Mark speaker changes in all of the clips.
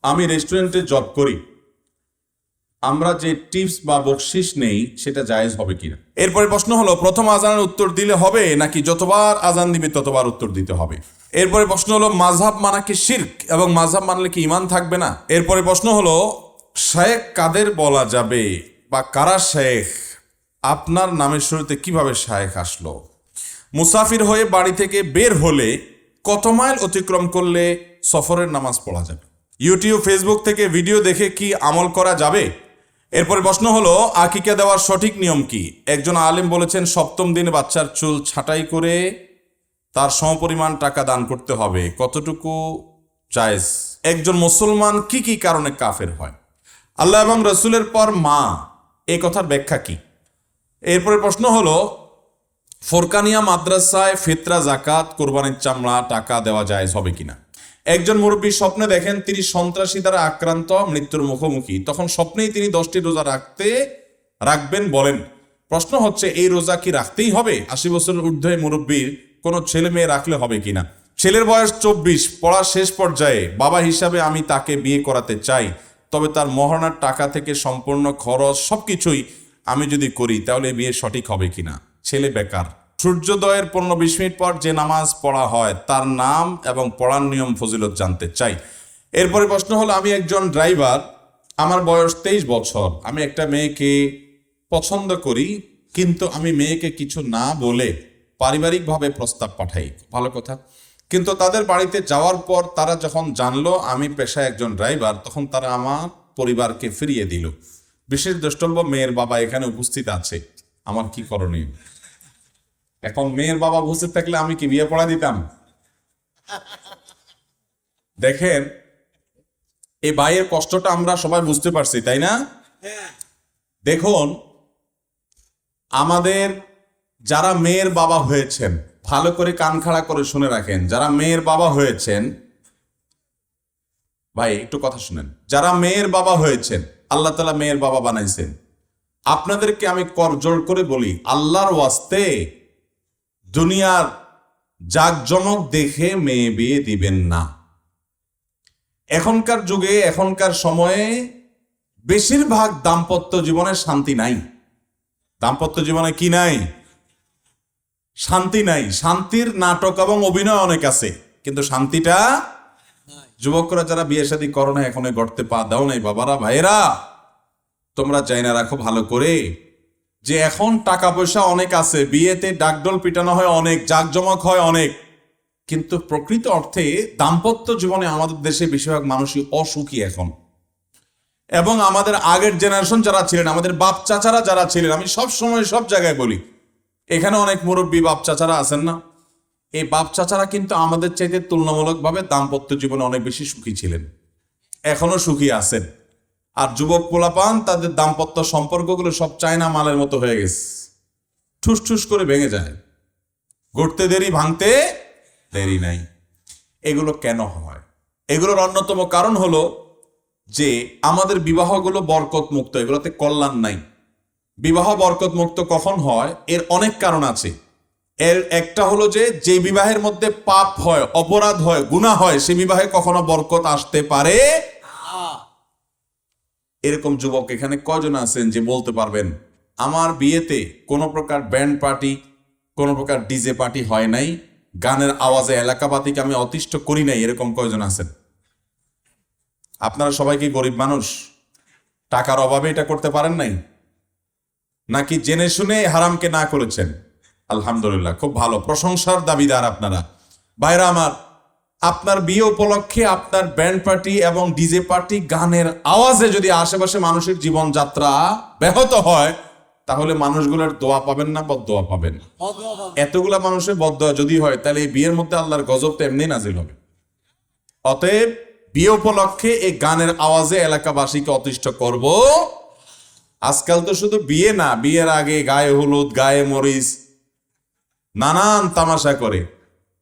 Speaker 1: আমি রেস্টুরেন্টে জব করি, আমরা যে টিপস বা বকশিস নেই সেটা জায়েজ হবে কিনা। এরপরে প্রশ্ন হলো, প্রথম আজানের উত্তর দিলে হবে নাকি যতবার আজান দিবে ততবার উত্তর দিতে হবে। এরপরে প্রশ্ন হলো, মাযহাব মানা কি শিরক এবং মাযহাব মানলে কি ঈমান থাকবে না। এরপরে প্রশ্ন হলো, শেখ কাদের বলা যাবে বা কারা শেখ, আপনার নামের শুরুতে কিভাবে শেখ আসলো। মুসাফির হয়ে বাড়ি থেকে বের হলে কত মাইল অতিক্রম করলে সফরের নামাজ পড়া যাবে। ইউটিউব ফেসবুক থেকে ভিডিও দেখে কি আমল করা যাবে। এরপরে প্রশ্ন হলো, আকিকা দেওয়ার সঠিক নিয়ম কি। একজন আলেম বলেছেন সপ্তম দিনে বাচ্চার চুল ছাঁটাই করে তার সমপরিমাণ টাকা দান করতে হবে, কতটুকু জায়েজ। একজন মুসলমান কি কি কারণে কাফের হয়। আল্লাহ এবং রসুলের পর মা, এই কথার ব্যাখ্যা কি। এরপরে প্রশ্ন হলো, ফোরকানিয়া মাদ্রাসায় ফিতরা, জাকাত, কোরবানির চামড়া, টাকা দেওয়া জায়েজ হবে কিনা। একজন মুরব্বী স্বপ্নে দেখেন তিনি সন্ত্রাসী দ্বারা আক্রান্ত, মৃত্যুর মুখোমুখি, তখন স্বপ্নেই তিনি 10টি রোজা রাখবেন বলেন। প্রশ্ন হচ্ছে, এই রোজা কি রাখতেই হবে। 80 বছরের ঊর্ধ্বে মুরব্বীর কোনো ছেলে মেয়ে রাখলে হবে কিনা। ছেলের বয়স 24, পড়া শেষ পর্যায়ে, বাবা হিসাবে আমি তাকে বিয়ে করাতে চাই, তবে তার মহারণার টাকা থেকে সম্পূর্ণ খরচ সবকিছুই আমি যদি করি তাহলে বিয়ে সঠিক হবে কিনা। ছেলে বেকার। সূর্যোদয়ের 15-20 মিনিট পর যে নামাজ পড়া হয় তার নাম এবং পড়ার নিয়ম ফজিলত জানতে চাই। এরপরে প্রশ্ন হলো, আমি একজন ড্রাইভার, আমার বয়স 23 বছর, আমি একটা মেয়েকে পছন্দ করি, কিন্তু আমি মেয়েকে কিছু না বলে পারিবারিকভাবে প্রস্তাব পাঠাই, ভালো কথা, কিন্তু তাদের বাড়িতে যাওয়ার পর তারা যখন জানলো আমি পেশায় একজন ড্রাইভার, তখন তারা আমার পরিবারকে ফিরিয়ে দিল। বিশেষ দ্রষ্টব্য, মেয়ের বাবা এখানে উপস্থিত আছে, আমার কি করণীয়। এখন মেয়ের বাবা উপস্থিত থাকলে আমি কি বিয়ে পড়া দিতাম। দেখেন, এই ভাইয়ের কষ্টটা আমরা সবাই বুঝতে পারছি, তাই না। দেখুন, আমাদের যারা মেয়ের বাবা হয়েছেন, ভালো করে কান খাড়া করে শুনে রাখেন, যারা মেয়ের বাবা হয়েছেন, ভাই একটু কথা শুনেন, যারা মেয়ের বাবা হয়েছেন, আল্লাহ তাআলা মেয়ের বাবা বানাইছেন, আপনাদেরকে আমি করজোড় করে বলি, আল্লাহর ওয়াস্তে দুনিয়ার জাকজমক দেখে মেয়ে বিয়ে দিবেন না। এখনকার যুগে, এখনকার সময়ে বেশিরভাগ দাম্পত্য জীবনে শান্তি নাই। দাম্পত্য জীবনে কি নাই? শান্তি নাই। শান্তির নাটক এবং অভিনয় অনেক আছে, কিন্তু শান্তিটা, যুবকরা যারা বিয়ে শাদী করো না, এখন গড়তে পা দাও নাই, বাবারা ভাইয়েরা, তোমরা চাই না রাখো ভালো করে, যে এখন টাকা পয়সা অনেক আছে, বিয়েতে ডাকডোল পিটানো হয় অনেক, জাকজমক হয় অনেক, কিন্তু প্রকৃত অর্থে দাম্পত্য জীবনে আমাদের দেশে বেশিরভাগ মানুষই অসুখী এখন। এবং আমাদের আগের জেনারেশন যারা ছিলেন, আমাদের বাপ চাচারা যারা ছিলেন, আমি সব সময় সব জায়গায় বলি, এখানে অনেক মুরব্বী বাপ চাচারা আছেন না, এই বাপ চাচারা কিন্তু আমাদের চাইতে তুলনামূলকভাবে দাম্পত্য জীবনে অনেক বেশি সুখী ছিলেন, এখনো সুখী আছেন। আর যুবক পোলাপান, তাদের দাম্পত্য সম্পর্কগুলো সব চায়না মালের মতো হয়ে গেছে, ঠুস ঠুস করে ভেঙে যায়, গড়তে দেরি ভাঙতে দেরি নাই। এগুলো কেন হয়? এগুলোর অন্যতম কারণ হলো যে আমাদের বিবাহগুলো বরকত মুক্ত, এগুলোতে কল্যাণ নাই। বিবাহ বরকত মুক্ত কখন হয়? এর অনেক কারণ আছে। এর একটা হলো যে বিবাহের মধ্যে পাপ হয়, অপরাধ হয়, গুনাহ হয়, সে বিবাহে কখনো বরকত আসতে পারে। এরকম যুবক এখানে কয়জন আছেন যে বলতে পারবেন আমার বিয়েতে কোনো প্রকার ব্যান্ড পার্টি, কোনো প্রকার ডিজে পার্টি হয় নাই, গানের আওয়াজে এলাকাবাতিকে আমি অতিষ্ঠ করি নাই, এরকম কয়জন আছেন? আপনারা সবাই কি গরিব মানুষ? টাকার অভাবে এটা করতে পারেন নাই, নাকি জেনে শুনে হারামকে না করেছেন? আলহামদুলিল্লাহ, খুব ভালো, প্রশংসার দাবিদার আপনারা। ভাইরা আমার, আপনার বিয়ে উপলক্ষে আপনার ব্যান্ড পার্টি এবং ডিজে পার্টি গানের আওয়াজে যদি আশেপাশে মানুষের জীবনযাত্রা ব্যাহত হয়, তাহলে মানুষগুলোর দোয়া পাবেন না বদদোয়া পাবেন? এতগুলা মানুষের বদদোয়া যদি হয়, তাহলে এই বিয়ের মধ্যে আল্লাহর গজব তো এমনি নাজিল হবে। অতএব বিয়ে উপলক্ষে এই গানের আওয়াজে এলাকাবাসীকে অতিষ্ঠ করব। আজকাল তো শুধু বিয়ে না, বিয়ের আগে গায়ে হলুদ, গায়ে মরিচ, নানান তামাশা করে।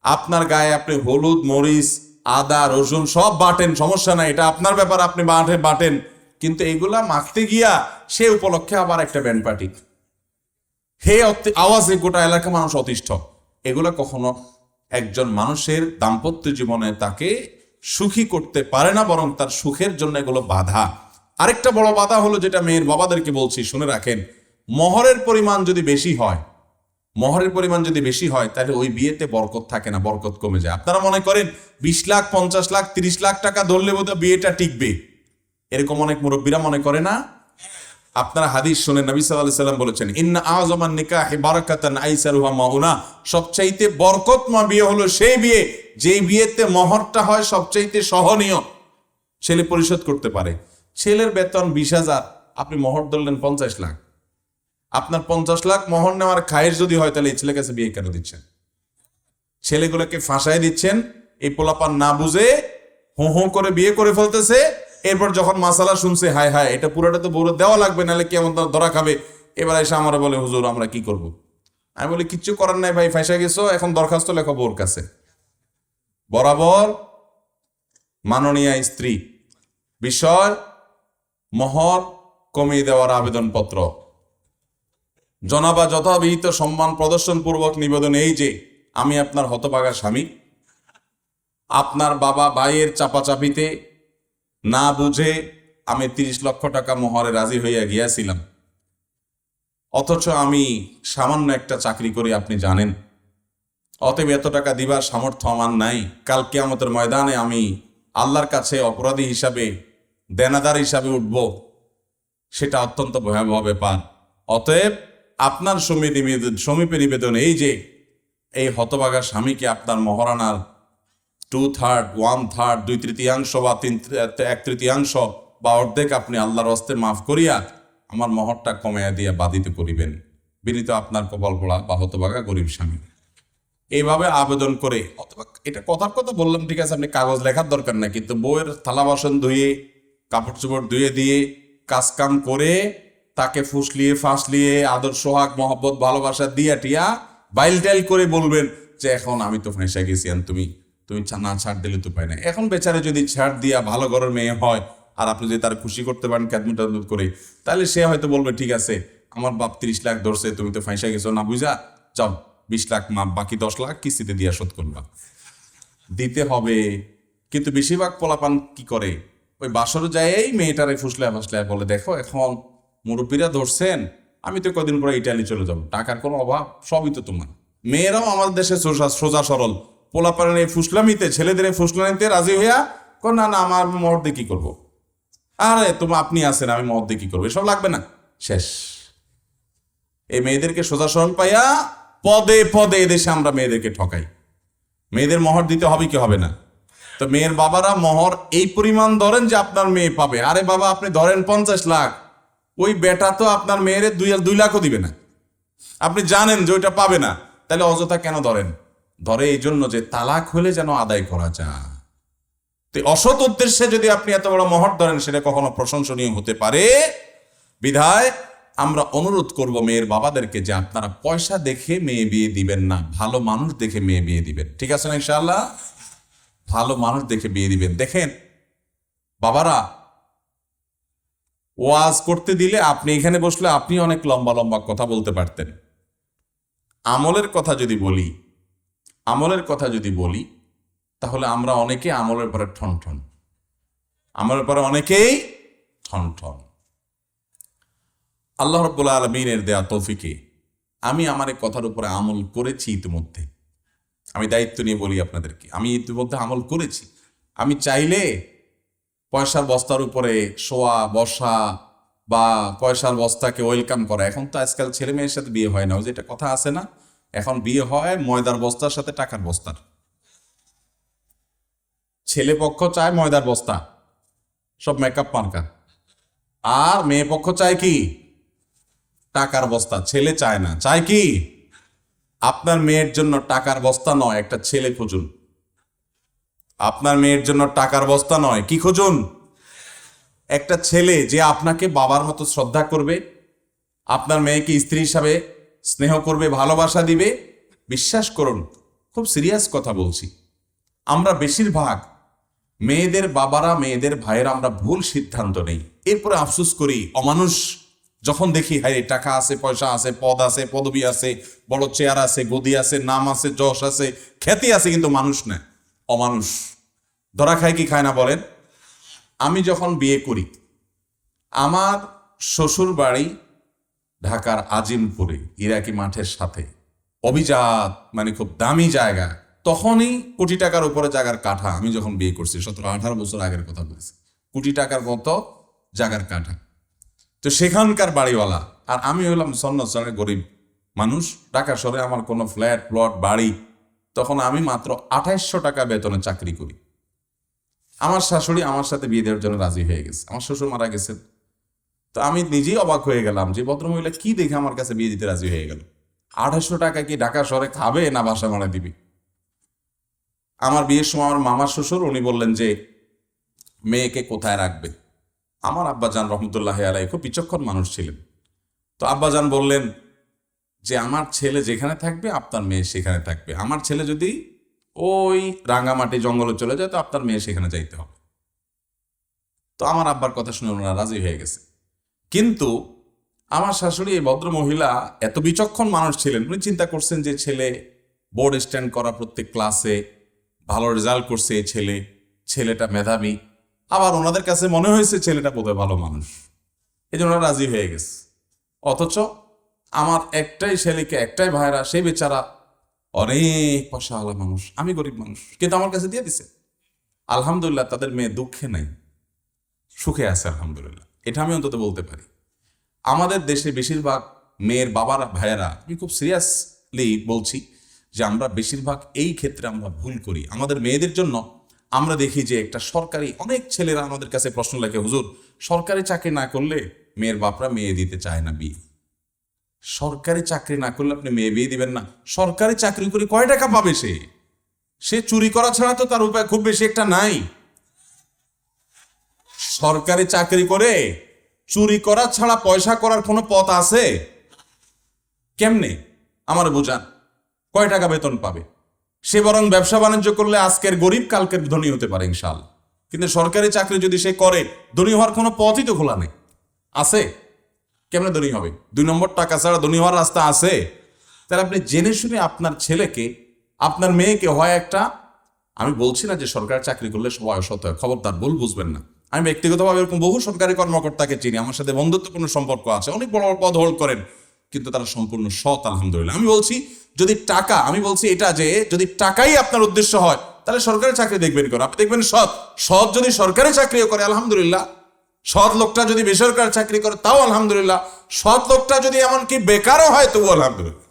Speaker 1: আপনার গায়ে আপনি হলুদ, মরিচ, আদা, রসুন সব বাটেন, সমস্যা নাই, এটা আপনার ব্যাপার, আপনি বাটেন, কিন্তু এগুলা মাখতে গিয়া সে উপলক্ষে আবার একটা ব্যান্ড পার্টি, হে আওয়াজে গোটা এলাকা মানুষ অতিষ্ঠ। এগুলা কখনো একজন মানুষের দাম্পত্য জীবনে তাকে সুখী করতে পারে না, বরং তার সুখের জন্য এগুলো বাধা। আরেকটা বড় বাধা হলো, যেটা মেয়ের বাবাদেরকে বলছি, শুনে রাখেন, মহরের পরিমাণ যদি বেশি হয়, মহরের পরিমাণ যদি বেশি হয়, তাহলে ওই বিয়েতে বরকত থাকে না, বরকত কমে যায়। আপনারা মনে করেন 20 লাখ, 50 লাখ, 30 লাখ টাকা ধরলে বোধহয় বিয়েটা টিকবে, এরকম অনেক মুরব্বীরা মনে করে না? আপনারা হাদিস শুনেন, নবী সাল্লাল্লাহু আলাইহি সাল্লাম বলেছেন, ইন্না আযমান নিকাহি বারাকাতান আইসারুহা মাউনা, সবচাইতে বরকতময় বিয়ে হলো সেই বিয়ে যেই বিয়েতে মহরটা হয় সবচাইতে সহনীয়, ছেলে পরিশোধ করতে পারে। ছেলের বেতন 20,000, আপনি মহর ধরলেন 50 লাখ। আপনার 50 লাখ মহর নেওয়ার খায়েশ যদি হয়, তাহলে এই ছেলের কাছে বিয়ে কেন দিচ্ছেন? ছেলেগুলোকে ফাঁসায় দিচ্ছেন, এই পোলাপান না বুঝে হো হো করে বিয়ে করে ফেলতেছে। এরপর যখন মাসালা শুনছে, হায় হায়, এটা পুরোটা তো বউরে দেওয়া লাগবে, নাহলে কেমন ধরা খাবে, এবার এসে আমরা বলে, হুজুর আমরা কি করব? আমি বলি, কিচ্ছু করার নাই ভাই, ফাঁসা গেছো, এখন দরখাস্ত লেখো বউর কাছে, বরাবর মাননীয় স্ত্রী, বিষয় মহর কমিয়ে দেওয়ার আবেদনপত্র, জনাবা যথাবিহিত সম্মান প্রদর্শন পূর্বক নিবেদন এই যে, আমি আপনার হতভাগা স্বামী, আপনার বাবা ভাইয়ের চাপাচাপিতে না বুঝে আমি 30 লক্ষ টাকা মহরে রাজি হইয়া গিয়াছিলাম, অথচ আমি সামান্য একটা চাকরি করি, আপনি জানেন, অতএব এত টাকা দিবার সামর্থ্য আমার নাই। কাল কিয়ামতের ময়দানে আমি আল্লাহর কাছে অপরাধী হিসাবে, দেনাদার হিসাবে উঠব, সেটা অত্যন্ত ভয়াবহ ব্যাপার। অতএব আপনার সমীপে নিবেদন এই যে, এই হতভাগা স্বামীকে আপনার মহারানার 2/3, 1/3, 2/3 বা 1/3 বা অর্ধেক আপনি আল্লাহর হস্তে মাফ করিয়া আমার মহরটা কমাইয়া দিয়া বাধিত করিবেন। বিনীত আপনার কপাল পোড়া বা হতভাগা গরিব স্বামী। এইভাবে আবেদন করে, অথবা এটা কথার কথা বললাম, ঠিক আছে, আপনি কাগজ লেখার দরকার নাই, কিন্তু বউয়ের থালা বাসন ধুয়ে, কাপড় চোপড় ধুয়ে দিয়ে, কাজ কাম করে, তাকে ফুসলিয়ে ফাঁসলিয়ে আদর সোহাগ মহব্বত ভালোবাসা দিয়া টিয়া বাইল টাইল করে বলবেন যে, এখন আমি তো ফাঁসা গেছি, আর তুমি না ছাড় দিলে তো পাই না। এখন বেচারে যদি ছাড় দিয়া ভালো ঘরের মেয়ে হয়, আর আপনি যদি তার খুশি করতে পারেন ক্যাদমুট করে, তাহলে সে হয়তো বলবে, ঠিক আছে, আমার বাপ 30 লাখ ধরছে, তুমি তো ফাঁসা গেছো, না বুঝা যাও, 20 লাখ মাপ, বাকি 10 লাখ কিস্তিতে দিয়া শোধ করবা, দিতে হবে। কিন্তু বেশিরভাগ পোলাপান কি করে, ওই বাসর যায় মেয়েটারে ফুসলায় ফাসলায় বলে, দেখো এখন মুরব্বীরা ধরছেন, আমি তো কদিন পরে ইটালি চলে যাবো, টাকার কোনো অভাব, সবই তো তোমার। মেয়েরাও আমাদের দেশে সোজা সরল, পোলাপানের এই ফুসলামিতে, ছেলেদের এই ফুসলামিতে রাজি হইয়া না না, আমার মহর দিয়ে কি করবো, আরে আপনি আছেন, আমি মহর দিয়ে কি করবো, এসব লাগবে না, শেষ। এই মেয়েদেরকে সোজা সরল পাইয়া পদে পদে এদেশে আমরা মেয়েদেরকে ঠকাই। মেয়েদের মহর দিতে হবে কি হবে না? তো মেয়ের বাবারা মহর এই পরিমাণ ধরেন যে আপনার মেয়ে পাবে। আরে বাবা, আপনি ধরেন 50 লাখ, ওই বেটা তো আপনার মেয়ের 2 লাখও দিবে না, আপনি জানেন যে ওইটা পাবে না, তাহলে অযথা কেন ধরেন? ধরে এই জন্য যে তালাক হলে যেন আদায় করা যায়। তো অসৎ উদ্দেশ্যে যদি আপনি এত বড় মহর ধরেন, সেটা কখনো প্রশংসনীয় হতে পারে। বিধায় আমরা অনুরোধ করব মেয়ের বাবাদেরকে যে, আপনারা পয়সা দেখে মেয়ে বিয়ে দিবেন না, ভালো মানুষ দেখে মেয়ে বিয়ে দিবেন। ঠিক আছে না? ইনশাআল্লাহ ভালো মানুষ দেখে বিয়ে দিবেন। দেখেন বাবারা, ওয়াজ করতে দিলে আপনি এখানে বসলে আপনি অনেক লম্বা লম্বা কথা বলতে পারতেন। আমলের কথা যদি বলি তাহলে আমরা অনেকে আমলের পরে ঠন, আমলের পরে অনেকেই ঠন। আল্লাহ রাব্বুল আলামিনের দেয়া তৌফিকে আমি আমার এই কথার উপরে আমল করেছি ইতিমধ্যে। আমি দায়িত্ব নিয়ে বলি আপনাদেরকে, আমি ইতিমধ্যে আমল করেছি। আমি চাইলে পয়সার বস্তার উপরে শোয়া বসা বা পয়সার বস্তাকে ওয়েলকাম করা, এখন তো আজকাল ছেলে মেয়ের সাথে বিয়ে হয় না, ওই যেটা কথা আছে না, এখন বিয়ে হয় ময়দার বস্তার সাথে টাকার বস্তার। ছেলে পক্ষ চায় ময়দার বস্তা, সব মেকআপ মার্কা, আর মেয়ে পক্ষ চায় কি? টাকার বস্তা। ছেলে চায় না, চায় কি? আপনার মেয়ের জন্য টাকার বস্তা নয়, একটা ছেলে খুঁজুন। আপনার মেয়ের জন্য টাকার বস্তা নয়, কি খুঁজুন? একটা ছেলে যে আপনাকে বাবার মতো শ্রদ্ধা করবে, আপনার মেয়েকে স্ত্রী হিসাবে স্নেহ করবে, ভালোবাসা দিবে। বিশ্বাস করুন, খুব সিরিয়াস কথা বলছি, আমরা বেশিরভাগ মেয়েদের বাবারা, মেয়েদের ভাইয়েরা আমরা ভুল সিদ্ধান্ত নেই, এরপরে আফসোস করি। অমানুষ যখন দেখি, হায় টাকা আছে, পয়সা আছে, পদ আছে, পদবি আছে, বড় চেয়ার আছে, গদি আছে, নাম আছে, যশ আছে, খ্যাতি আছে, কিন্তু মানুষ না, অমানুষ। ধরা খায় কি খায় না বলেন? আমি যখন বিয়ে করি, আমার শ্বশুর বাড়ি ঢাকার আজিমপুরে, ইরাকি মাঠের সাথে, অভিজাত, মানে খুব দামি জায়গা। তখনই কোটি টাকার উপরে জায়গার কাঠা। আমি যখন বিয়ে করছি 17-18 বছর আগের কথা বলছি, কোটি টাকার মতো জায়গার কাঠা। তো সেখানকার বাড়িওয়ালা, আর আমি হলাম সন্ন্যাসের গরিব মানুষ। ঢাকা শহরে আমার কোনো ফ্ল্যাট প্লট বাড়ি, তখন আমি মাত্র 2800 টাকা বেতনে চাকরি করি। আমার শাশুড়ি আমার সাথে বিয়ে দেওয়ার জন্য রাজি হয়ে গেছে। আমার শ্বশুর মারা গেছেন। তো আমি নিজেই অবাক হয়ে গেলাম যে ভদ্রমহিলা কি দেখে আমার কাছে বিয়ে দিতে রাজি হয়ে গেল। 2800 টাকা কি ঢাকা শহরে খাবে না বাসা ভাড়া দিবি? আমার বিয়ের সময় আমার মামার শ্বশুর উনি বললেন যে মেয়েকে কোথায় রাখবে। আমার আব্বাজান রহমতুল্লাহ আলাই খুব বিচক্ষণ মানুষ ছিলেন। তো আব্বাজান বললেন যে আমার ছেলে যেখানে থাকবে আপনার মেয়ে সেখানে থাকবে। আমার ছেলে যদি ওই রাঙ্গামাটি জঙ্গলে চলে যায় তো আপনার মেয়ে সেখানে যাইতে হবে। তো আমার আব্বার কথা শুনে ওনারা রাজি হয়ে গেছে। কিন্তু আমার শাশুড়ি, এই ভদ্র মহিলা এত বিচক্ষণ মানুষ ছিলেন, উনি চিন্তা করছেন যে ছেলে বোর্ড স্ট্যান্ড করা, প্রত্যেক ক্লাসে ভালো রেজাল্ট করছে এই ছেলেটা মেধাবী, আবার ওনাদের কাছে মনে হয়েছে ছেলেটা বোধহয় ভালো মানুষ, এই জন্য ওরা রাজি হয়ে গেছে। অথচ আমার একটাই ছেলেকে, একটাই ভাইরা, সেই বেচারা অনেক পয়সাওয়ালা মানুষ, আমি গরিব মানুষ, কিন্তু আমার কাছে দিয়ে দিছে। আলহামদুলিল্লাহ, তাদের মেয়ে দুঃখে নাই, সুখে আছে আলহামদুলিল্লাহ। এটা আমি অন্তত বলতে পারি। আমাদের দেশে বেশিরভাগ মেয়ের বাবারা, ভাইয়েরা, আমি খুব সিরিয়াসলি বলছি যে আমরা বেশিরভাগ এই ক্ষেত্রে আমরা ভুল করি। আমাদের মেয়েদের জন্য আমরা দেখি যে একটা সরকারি, অনেক ছেলেরা আমাদের কাছে প্রশ্ন লেখে, হুজুর সরকারি চাকরি না করলে মেয়ের বাপরা মেয়ে দিতে চায় না বিয়ে। সরকারি চাকরি না করলে আপনি মেয়ে বিয়ে দিবেন না? সরকারি চাকরি করে কয় টাকা পাবে সে চুরি করা ছাড়া তো তার উপায় খুব বেশি একটা নাই। সরকারি চাকরি করে চুরি করা ছাড়া পয়সা করার কোনো পথ আছে? কেমনে আমার বোঝান, কয় টাকা বেতন পাবে? সে বরং ব্যবসা বাণিজ্য করলে আজকের গরিব কালকের ধনী হতে পারে ইনশাআল্লাহ। কিন্তু সরকারি চাকরি যদি সে করে, ধনী হওয়ার কোনো পথই তো খোলা নেই। আছে? কেমনে ধনী হবে? 2 নম্বর টাকা ছাড়া ধনী হওয়ার রাস্তা আছে? তাহলে আপনি জেনে শুনে আপনার ছেলেকে, আপনার মেয়েকে হয় একটা, আমি বলছি না যে সরকারি চাকরি করলে সবাই অসৎ হয়, খবরদার, ভুল বুঝবেন না। আমি ব্যক্তিগতভাবে এরকম বহু সরকারি কর্মকর্তাকে চিনি, আমার সাথে বন্ধুত্বপূর্ণ সম্পর্ক আছে, অনেক বড় বড় পদ হোল্ড করেন, কিন্তু তারা সম্পূর্ণ সৎ আলহামদুলিল্লাহ। আমি বলছি যদি টাকা, আমি বলছি এটা যে যদি টাকাই আপনার উদ্দেশ্য হয় তাহলে সরকারি চাকরি দেখবেন কেন? আপনি দেখবেন সৎ যদি সরকারি চাকরিও করে আলহামদুলিল্লাহ, সৎ লোকটা যদি বেসরকারি চাকরি করে তাও আলহামদুলিল্লাহ, সৎ লোকটা যদি এমনকি বেকারও হয় তবু আলহামদুলিল্লাহ।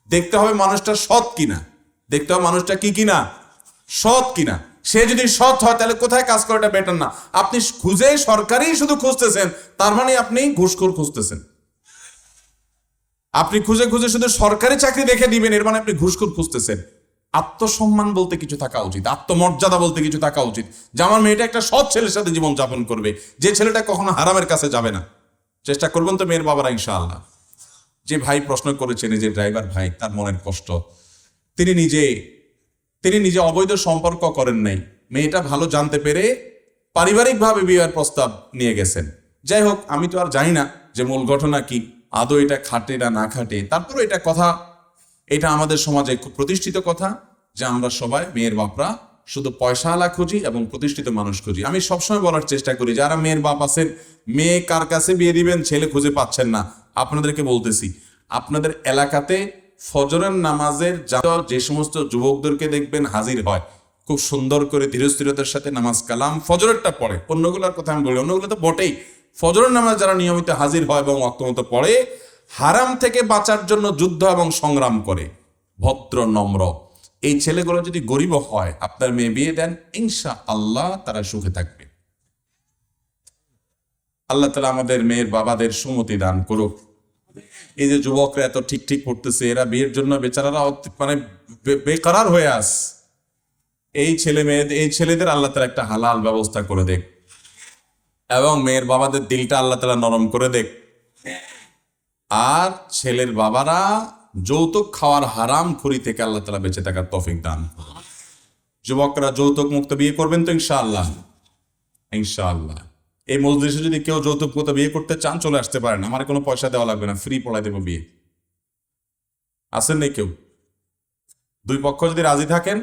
Speaker 1: দেখতে হবে মানুষটা সৎ কিনা, দেখতে হবে মানুষটা কি কিনা, সৎ কিনা। সে যদি সৎ হয় তাহলে কোথায় কাজ করাটা বেটার না? আপনি খুঁজে সরকারি শুধু খুঁজতেছেন, তার মানে আপনি ঘুষখোর খুঁজতেছেন। আপনি খুঁজে খুঁজে শুধু সরকারি চাকরি দেখে দিবেন, এর মানে আপনি ঘুষখোর খুঁজতেছেন। আত্মসম্মান বলতে কিছু থাকা উচিত, আত্মমর্যাদা বলতে কিছু থাকা উচিত, যে আমার মেয়েটা একটা সৎ ছেলের সাথে জীবন যাপন করবে, যে ছেলেটা কখনো হারামের কাছে যাবে না। চেষ্টা করবেন তো মেয়ের বাবারা ইনশাআল্লাহ। যে ভাই প্রশ্ন করেছেন, যে ড্রাইভার ভাই, তার মনের কষ্ট, তিনি নিজে অবৈধ সম্পর্ক করেন নাই, মেয়েটা ভালো জানতে পেরে পারিবারিকভাবে বিয়ের প্রস্তাব নিয়ে গেছেন। যাই হোক, আমি তো আর জানি না যে মূল ঘটনা কি, আদৌ এটা খাটে না না খাটে। তারপরে এটা কথা, এটা আমাদের সমাজে খুব প্রতিষ্ঠিত কথা যে আমরা সবাই মেয়ের বাপরা শুধু পয়সাওয়ালা খুঁজি এবং প্রতিষ্ঠিত মানুষ খুঁজি। আমি সবসময় বলার চেষ্টা করি, যারা মেয়ের বাপ আছেন, মেয়ে কার কাছে বিয়ে দিবেন, ছেলে খুঁজে পাচ্ছেন না, আপনাদেরকে বলতেছি, আপনাদের এলাকাতে ফজরের নামাজের যে সমস্ত যুবকদেরকে দেখবেন হাজির হয়, খুব সুন্দর করে ধীরস্থিরতার সাথে নামাজ কালাম ফজরেরটা পড়ে, অন্যগুলোর কথা আমি বলি, অন্যগুলো তো বটেই, ফজরের নামাজ যারা নিয়মিত হাজির হয় এবং ওয়াক্তমতো পড়ে, হারাম থেকে বাঁচার জন্য যুদ্ধ এবং সংগ্রাম করে, ভদ্র নম্র, এই ছেলেগুলো যদি গরিব হয়, আপনার মেয়ে বিয়ে দেন, ইনশাআল্লাহ তারা সুখে থাকবে। আল্লাহ তাআলা আমাদের মেয়ের বাবাদের সুমতি দান করুক। এই যে যুবকরা এত ঠিক ঠিক করতেছে, এরা বিয়ের জন্য বেচারারা মানে বেকার হয়ে আস, এই ছেলেদের আল্লাহ তাআলা একটা হালাল ব্যবস্থা করে দেখ, এবং মেয়ের বাবাদের দিলটা আল্লাহ তাআলা নরম করে দেখ। আর ছেলের বাবারা যৌতুক খাওয়ার হারাম খুরি থেকে আল্লাহ তাআলা বেঁচে থাকার তৌফিক দান। যুবকরা যৌতুক মুক্ত বিয়ে করবেন তো ইনশাআল্লাহ? ইনশাআল্লাহ। এই মজলিসে যদি কেউ যৌতুক মুক্ত বিয়ে করতে চান, চলে আসতে পারেন, আমার কোনো পয়সা দেওয়া লাগবে না, ফ্রি পড়াই দেবো বিয়ে। আসেন নেই কেউ? 2 পক্ষ যদি রাজি থাকেন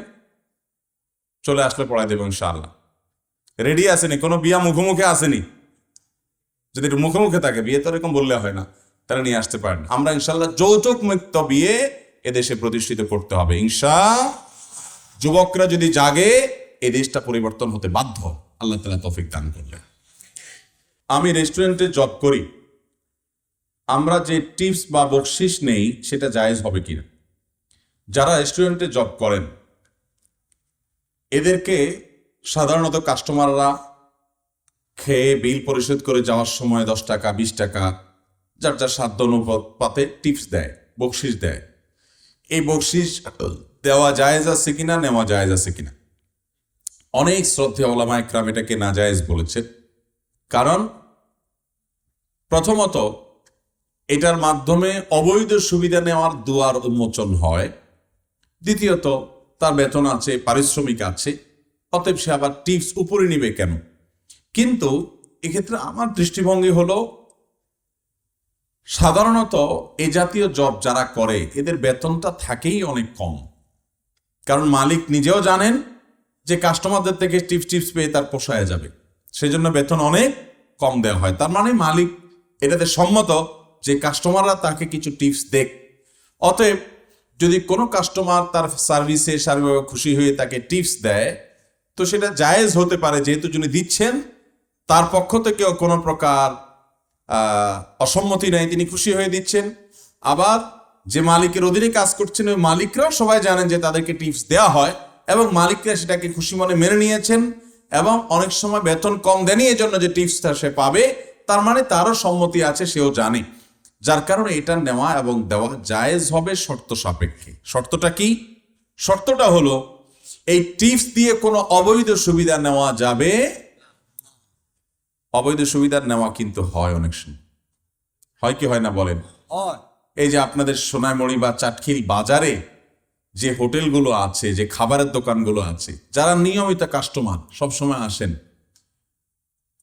Speaker 1: চলে আসলে পড়াই দেবো ইনশাআল্লাহ। রেডি আসেনি? কোনো বিয়া মুখোমুখি আসেনি? যদি একটু মুখোমুখি থাকে, বিয়ে তো এরকম বললে হয় না, তারা নিয়ে আসতে পারেন। আমরা ইনশাআল্লাহ যৌতুক মুক্ত বিয়ে এদেশে প্রতিষ্ঠিত করতে হবে যুবকরা যদি জাগে, এই দেশটা পরিবর্তন হতে বাধ্য। আল্লাহ তাআলা তৌফিক দান করলেন। আমি রেস্টুরেন্টে জব করি, আমরা যে টিপস বা বকশিস নেই সেটা জায়েজ হবে কিনা? যারা রেস্টুরেন্টে জব করেন এদেরকে সাধারণত কাস্টমাররা খেয়ে বিল পরিশোধ করে যাওয়ার সময় 10 টাকা 20 টাকা যার যার সাধ্য অনুপাতে টিপস দেয়, বকশিস দেয়। এই বকশিস দেওয়া জায়েজ আছে কিনা, নেওয়া জায়েজ আছে কিনা? অনেক শ্রদ্ধেয় ওলামা ইকরাম এটাকে নাজায়েজ বলেছেন। কারণ প্রথমত এটার মাধ্যমে অবৈধ সুবিধা নেওয়ার দুয়ার উন্মোচন হয়। দ্বিতীয়ত তার বেতন আছে, পারিশ্রমিক আছে, অতএব সে আবার টিপস উপরে নিবে কেন? কিন্তু এক্ষেত্রে আমার দৃষ্টিভঙ্গি হলো, সাধারণত এ জাতীয় জব যারা করে এদের বেতনটা থাকেই অনেক কম। কারণ মালিক নিজেও জানেন যে কাস্টমারদের থেকে টিপস পেয়ে তার পোষায় যাবে, সেজন্য বেতন অনেক কম দেওয়া হয়। তার মানে মালিক এটাতে সম্মত যে কাস্টমাররা তাকে কিছু টিপস দেখ। অতএব যদি কোনো কাস্টমার তার সার্ভিসে সার্বিকভাবে খুশি হয়ে তাকে টিপস দেয়, তো সেটা জায়েজ হতে পারে, যেহেতু যিনি দিচ্ছেন তার পক্ষ থেকেও কোনো প্রকার অসম্মতি নাই, তিনি খুশি হয়ে দিচ্ছেন। আবার যে মালিকের অধীনে কাজ করছেন ওই মালিকরাও সবাই জানেন যে তাদেরকে টিপস দেওয়া হয়, এবং মালিকরা সেটাকে খুশি মনে মেনে নিয়েছেন, এবং অনেক সময় বেতন কম দেনই এই জন্য যে টিপসটা সে পাবে, তার মানে তারও সম্মতি আছে, সেও জানে। যার কারণে এটা নেওয়া এবং দেওয়া জায়েজ হবে শর্ত সাপেক্ষে। শর্তটা কি? শর্তটা হলো এই টিপস দিয়ে কোনো অবৈধ সুবিধা নেওয়া যাবে। অবৈধ সুবিধা নেওয়া কিন্তু হয়, অনেক সময় হয় কি হয় না বলেন? এই যে আপনাদের সোনাইমুড়ি বা চাটখিল বাজারে যে হোটেলগুলো আছে, যে খাবারের দোকানগুলো আছে, যারা নিয়মিত কাস্টমার সবসময় আসেন,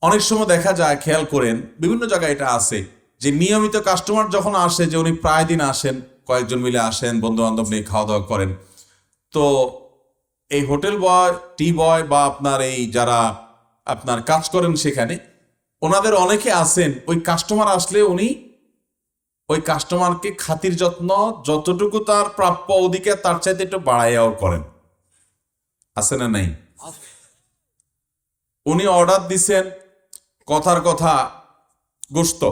Speaker 1: অনেক সময় দেখা যায়, খেয়াল করেন বিভিন্ন জায়গায় এটা আছে, যে নিয়মিত কাস্টমার যখন আসে, যে উনি প্রায় দিন আসেন, কয়েকজন মিলে আসেন, বন্ধু বান্ধব নিয়ে খাওয়া দাওয়া করেন, তো এই হোটেল বয়, টি বয় বা আপনার এই যারা আপনার কাজ করেন সেখানে, ওনাদের অনেকে আসেন, ওই কাস্টমার আসলে উনি ওই কাস্টমারকে খাতির যত্ন যতটুকু তার প্রাপ্য অধিকার তার চাইতে একটু বাড়াইয়াও করেন। আছে না নাই? উনি অর্ডার দিছেন কথার কথা গোশত,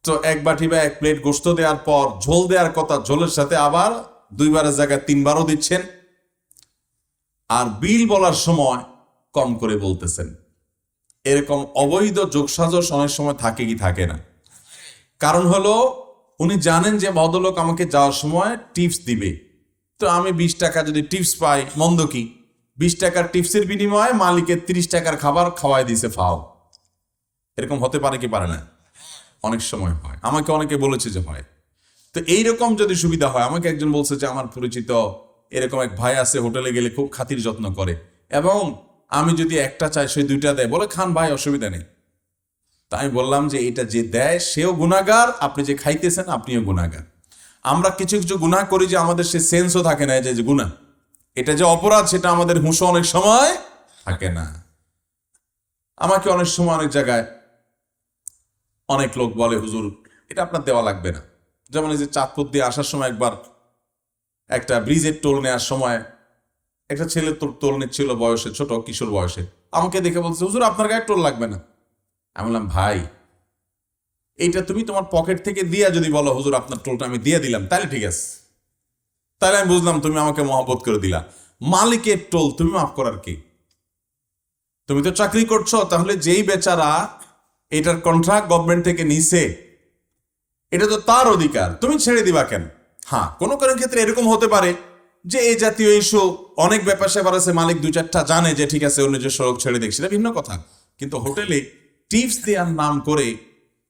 Speaker 1: তো এক বাটি বা এক প্লেট গোশত দেওয়ার পর ঝোল দেওয়ার কথা, ঝোলের সাথে আবার 2 বারের জায়গায় 3 বারও দিচ্ছেন, আর বিল বলার সময় কম করে বলতেছেন। এরকম অবৈধ যোগসাজশ অনেক সময় থাকে কি থাকে না? কারণ হলো উনি জানেন যে ভদ্রলোক আমাকে যাওয়ার সময় টিপস দিবে, তো আমি 20 টাকা যদি টিপস পাই, মন্দ কি? 20 টাকার টিপসের বিনিময়ে মালিকের 30 টাকার খাবার খাওয়াই দিছে ফাও। এরকম হতে পারে কি পারে না? অনেক সময় হয়, আমাকে অনেকে বলেছে যে হয়। তো এইরকম যদি সুবিধা হয়, আমাকে একজন বলছে যে আমার পরিচিত এরকম এক ভাই আছে, হোটেলে গেলে খুব খাতির যত্ন করে, এবং আমি যদি একটা চাই সে 2টা দেয়, বলে খান ভাই, অসুবিধা নেই। তা আমি বললাম যে এটা যে দেয় সেও গুনাহগার, আপনি যে খাইতেছেন আপনিও গুনাহগার। আমরা কিছু কিছু গুনাহ করি যে আমাদের সে সেন্সও থাকে না, যে গুনাহ, এটা যে অপরাধ সেটা আমাদের হুঁশও অনেক সময় থাকে না। আমাকে অনেক সময় অনেক জায়গায় অনেক লোক বলে, হুজুর এটা আপনার দেওয়া লাগবে না। যেমন এই যে চাঁদপুর দিয়ে আসার সময় একবার একটা ব্রিজের টোল নেওয়ার সময় একটা ছেলে টোল নিচ্ছিল, বয়সে ছোট, কিশোর বয়সে, আমাকে দেখে বলছে, হুজুর আপনার গায়ে টোল লাগবে না। আমি বললাম, ভাই এইটা তুমি তোমার পকেট থেকে দিয়া যদি বলো হুজুর আপনার টোলটা আমি দিয়ে দিলাম, তাহলে ঠিক আছে, তাহলে আমি বুঝলাম তুমি আমাকে মহব্বত করে দিলা। মালিকের টোল তুমি মাফ করার কি? তুমি তো চাকরি করছো, তাহলে যেই বেচারা এটার কন্ট্রাক্ট গভর্নমেন্ট থেকে নিছে, এটা তো তার অধিকার, তুমি ছেড়ে দিবা কেন? হ্যাঁ, কোনো কোনো ক্ষেত্রে এরকম হতে পারে যে এই জাতীয় ইস্যু অনেক ব্যাপার স্যাপার আছে, মালিক 2-4টা জানে যে ঠিক আছে অন্য যে সড়ক ছেড়ে দেখছি, এটা ভিন্ন কথা। কিন্তু হোটেলে টিপস দেওয়ার নাম করে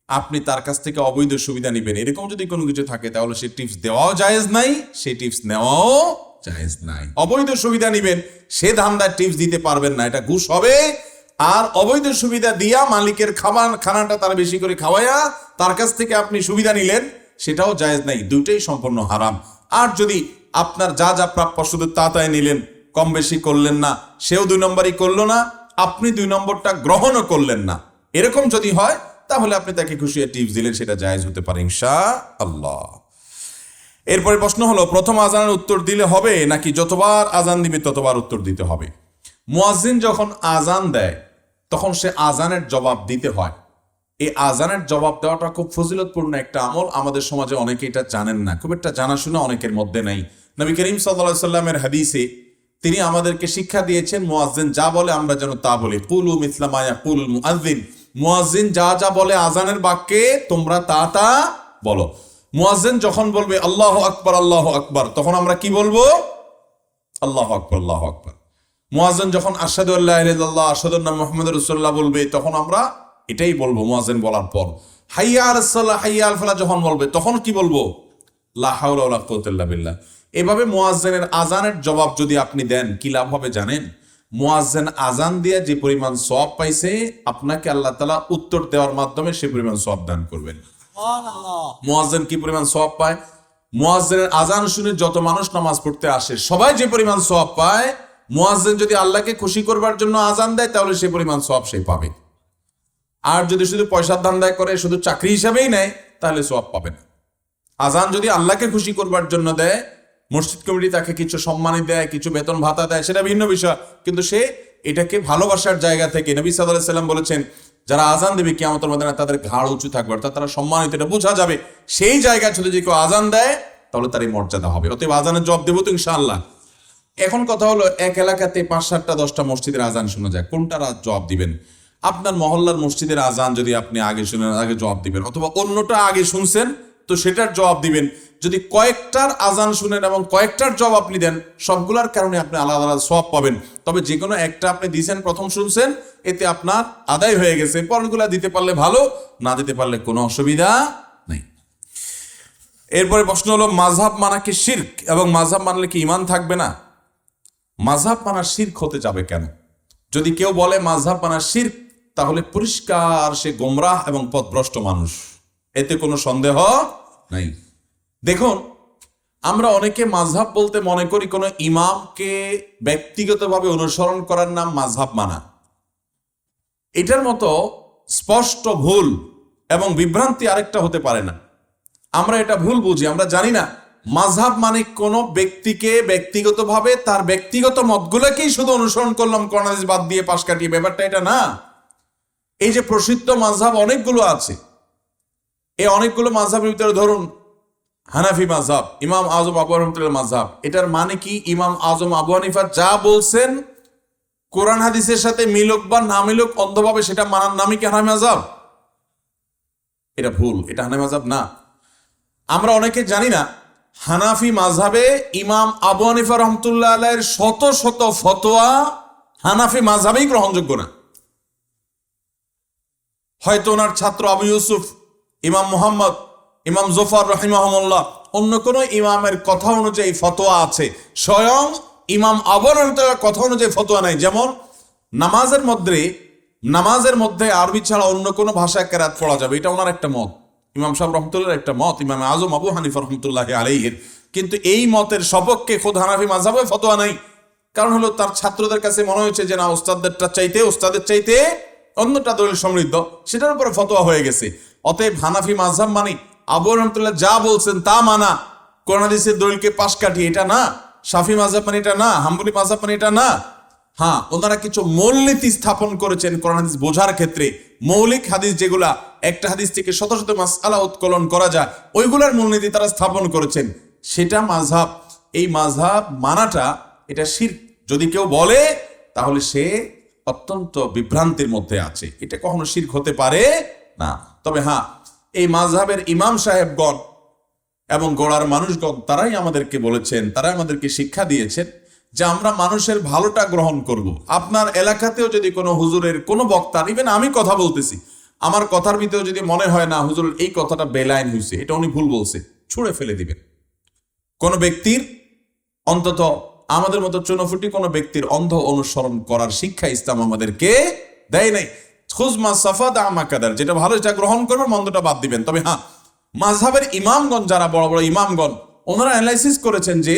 Speaker 1: আপনি তার কাছ থেকে অবৈধ সুবিধা নিবেন, এরকম যদি কোনো কিছু থাকে, তাহলে সে টিপস দেওয়াও জায়েজ নাই, সেই টিপস নেওয়াও জায়েজ নাই। অবৈধ সুবিধা নিবেন, সে ধান্দার টিপস দিতে পারবেন না, এটা ঘুষ হবে। আর অবৈধ সুবিধা দিয়া মালিকের খানাটা তার বেশি করে খাওয়াইয়া তার কাছ থেকে আপনি সুবিধা নিলেন, সেটাও জায়েজ নাই, দুইটাই সম্পূর্ণ হারাম। আর যদি আপনার যা যা প্রাপ্য শুধু তা তাই নিলেন, কম বেশি করলেন না, সেও 2 নম্বরই করলো না, আপনি 2 নম্বরটা গ্রহণও করলেন না। এরকম যদি হয় তাহলে আপনি তাকে খুশি টিপস দিলেন, সেটা জায়েজ হতে পারে ইনশাআল্লাহ। এরপরে প্রশ্ন হলো, প্রথম আজানের উত্তর দিলে হবে নাকি যতবার আজান দিবে ততবার উত্তর দিতে হবে? মুয়াজ্জিন যখন আজান দেয় তখন সে আজানের জবাব দিতে হয়। এই আজানের জবাব দেওয়াটা খুব ফজিলতপূর্ণ একটা আমল। আমাদের সমাজে অনেকে এটা জানেন না, খুব একটা জানাশোনা অনেকের মধ্যে নাই। নবী করিম সাল্লাল্লাহু আলাইহি সাল্লামের হাদিসে তিনি আমাদেরকে শিক্ষা দিয়েছেন, মুয়াজ্জিন যা বলে আমরা যেন তা বলি। কুলু মিসলা মা ইয়াকুলুল মুআজ্জিন, মুয়াজ্জিন যা যা বলে আজানের বাক্যে তোমরা তা তা বলো। মুয়াজ্জিন যখন বলবে আল্লাহু আকবার আল্লাহু আকবার, তখন আমরা কি বলবো? আল্লাহু আকবার আল্লাহু আকবার। মুয়াজ্জিন যখন আশহাদু আল্লা ইলাহা ইল্লাল্লাহ আশহাদু আন্না মুহাম্মাদুর রাসূলুল্লাহ বলবে, তখন আমরা এটাই বলবো মুয়াজ্জিন বলার পর। হাইয়া আলাস সালাহ হাইয়া আল ফালাহ যখন বলবে, তখন কি বলবো? লা হাওলা ওয়ালা কুওয়াতা ইল্লা বিল্লাহ। এভাবে মুয়াজ্জিনের আজানের জবাব যদি আপনি দেন, কি লাভ হবে জানেন? মুয়াজ্জিন আজান দিয়ে যে পরিমাণ সওয়াব পাইছে, আপনাকে আল্লাহ তাআলা উত্তর দেওয়ার মাধ্যমে সে পরিমাণ সওয়াব দান করবেন। মুয়াজ্জিন কি পরিমাণ সওয়াব পায়? মুয়াজ্জিনের আজান শুনে যত মানুষ নামাজ পড়তে আসে সবাই যে পরিমাণ সওয়াব পায়, মুয়াজ্জিন যদি আল্লাহকে খুশি করবার জন্য আজান দেয় তাহলে সে পরিমাণ সওয়াব সে পাবে। আর যদি শুধু পয়সার ধান্দায় করে, শুধু চাকরি হিসাবেই নেয়, তাহলে সওয়াব পাবে না। আজান যদি আল্লাহকে খুশি করবার জন্য দেয়, মসজিদ কমিটি তাকে কিছু সম্মানী দেয়, কিছু বেতন ভাতা দেয়, সেটা ভিন্ন বিষয়, কিন্তু সে এটাকে ভালোবাসার জায়গা থেকে, নবী সাল্লাল্লাহু আলাইহি সাল্লাম বলেছেন যারা আজান দেবে কিয়ামতের ময়দানে তাদের ঘাড় উঁচু থাকবে, অর্থাৎ তারা সম্মানিত, এটা বোঝা যাবে। সেই জায়গায় যদি কেউ আজান দেয় তাহলে তার এই মর্যাদা হবে। অতএব আজানের জবাব দেবো তো ইনশাআল্লাহ। এখন কথা হলো, এক এলাকাতে 5-7টা 10টা মসজিদের আজান শোনা যায়, কোনটার জবাব দিবেন? আপনার মহল্লার মসজিদের আজান যদি আপনি আগে শুনেন, আগে জবাব দিবেন, অথবা অন্যটা আগে শুনছেন তো সেটার জবাব দিবেন। যদি কয়েকটার আজান শুনেন এবং কয়েকটার জবাব আপনি দেন, সবগুলোর কারণে আপনি আলাদা আলাদা সওয়াব পাবেন। তবে যে কোনো একটা আপনি দিয়েছেন, প্রথম শুনছেন, এতে আপনার আদায় হয়ে গেছে। পরেরগুলা দিতে পারলে ভালো, না দিতে পারলে কোনো অসুবিধা নেই। এরপরে প্রশ্ন হলো, মাযহাব মানা কি শিরক, এবং মাযহাব মানলে কি ঈমান থাকবে না? মাযহাব মানা শিরক হতে যাবে কেন? যদি কেউ বলে মাযহাব মানা শিরক, তাহলে পরিষ্কার সে গোমরাহ এবং পথভ্রষ্ট মানুষ, এতে কোনো সন্দেহ নাই। দেখুন, আমরা অনেকে মাযহাব বলতে মনে করি কোনো ইমামকে ব্যক্তিগতভাবে অনুসরণ করার নাম মাযহাব মানা। এটার মতো স্পষ্ট ভুল এবং বিভ্রান্তি আরেকটা হতে পারে না। আমরা এটা ভুল বুঝি, আমরা জানি না মাযহাব মানে কোনো ব্যক্তিকে ব্যক্তিগতভাবে তার ব্যক্তিগত মতগুলোকেই শুধু অনুসরণ করলাম, কোরআন হাদিস বাদ দিয়ে পাশ কাটিয়ে, ব্যাপারটা এটা না। এই যে প্রসিদ্ধ মাযহাব অনেকগুলো আছে, এই অনেকগুলো মাযহাবের ভিতরে ধরুন হানাফি মাযহাব, ইমাম আযম আবু হানিফার মাযহাব, এটার মানে কি ইমাম আযম আবু হানিফা যা বলছেন কোরআন হাদিসের সাথে মিলুক বা না মিলুক অন্ধভাবে সেটা মানার নামই কি হানাফি মাযহাব? এটা ভুল, এটা হানাফি মাযহাব না। আমরা অনেকে জানি না হানাফি মাযহাবে ইমাম আবু হানিফা রাহমাতুল্লাহ আলাইহির শত শত ফতোয়া হানাফি মাযহাবেই গ্রহণযোগ্য না। হয়তো ওনার ছাত্র আবু ইউসুফ, ইমাম মুহাম্মদ, ইমাম জোফার রাহিমাহুল্লাহ, অন্য কোন ইমামের কথা অনুযায়ী ফতোয়া আছে, স্বয়ং ইমাম আবু হানিফার কথা অনুযায়ী ফতোয়া নাই। যেমন নামাজের মধ্যে আরবি ছাড়া অন্য কোনো ভাষায় কেরাত পড়া যাবে, এটা ওনার একটা মত, ইমাম সাহেব রহমতুল্লাহর একটা মত, ইমাম আজম আবু হানিফা রহমতুল্লাহি আলাইহির। কিন্তু এই মতের সপক্ষে খোদ হানাফি মাযহাবে ফতোয়া নাই। কারণ হলো তার ছাত্রদের কাছে মনে হয়েছে যে না, ওস্তাদের চাইতে অন্যটা দলিল সমৃদ্ধ, সেটার উপরে ফতোয়া হয়ে গেছে। অতএব হানাফি মাযহাব মানে আবু রহমতুল্লাহ যা বলছেন তা মানা, কোরআন হাদিসের দলিলকে পাশ কাটি, এটা না। শাফি মাযহাব মানে এটা না, হাম্বলি মাযহাব মানে এটা না। হ্যাঁ, ওনারা কিছু মূলনীতি স্থাপন করেছেন কোরআন হাদিস বোঝার ক্ষেত্রে। মৌলিক হাদিস যেগুলা, একটা হাদিস থেকে শত শত মাসআলা উৎকলন করা যায়, ওইগুলার মূলনীতি তারা স্থাপন করেছেন, সেটা মাযহাব। এই মাযহাব মানাটা এটা শিরক যদি কেউ বলে, তাহলে সে অত্যন্ত বিভ্রান্তির মধ্যে আছে, এটা কখনো শিরক হতে পারে না। তবে হ্যাঁ, এই মাযহাবের ইমাম সাহেবগণ এবং গোড়ার মানুষগণ তারাই আমাদেরকে বলেছেন, তারাই আমাদেরকে শিক্ষা দিয়েছেন যে আমরা মানুষের ভালোটা গ্রহণ করব। আপনার এলাকাতেও যদি কোনো হুজুরের কোনো বক্তার, ইভেন আমি কথা বলতেছি, আমার কথার ভিতরে যদি মনে হয় না হুজুর এই কথাটা বেলাইন হয়েছে, এটা উনি ভুল বলছে, ছুঁড়ে ফেলে দিবেন। কোনো ব্যক্তির, অন্তত আমাদের মতো চুনোফুটি কোনো ব্যক্তির অন্ধ অনুসরণ করার শিক্ষা ইসলাম আমাদেরকে দেয় নাই। খুজমা সাফাদ আমাকাদার, যেটা ভালো এটা গ্রহণ করবেন, মন্দটা বাদ দিবেন। তবে হ্যাঁ, মাযহাবের ইমামগণ যারা বড় বড় ইমামগণ, ওনারা অ্যানালাইসিস করেছেন যে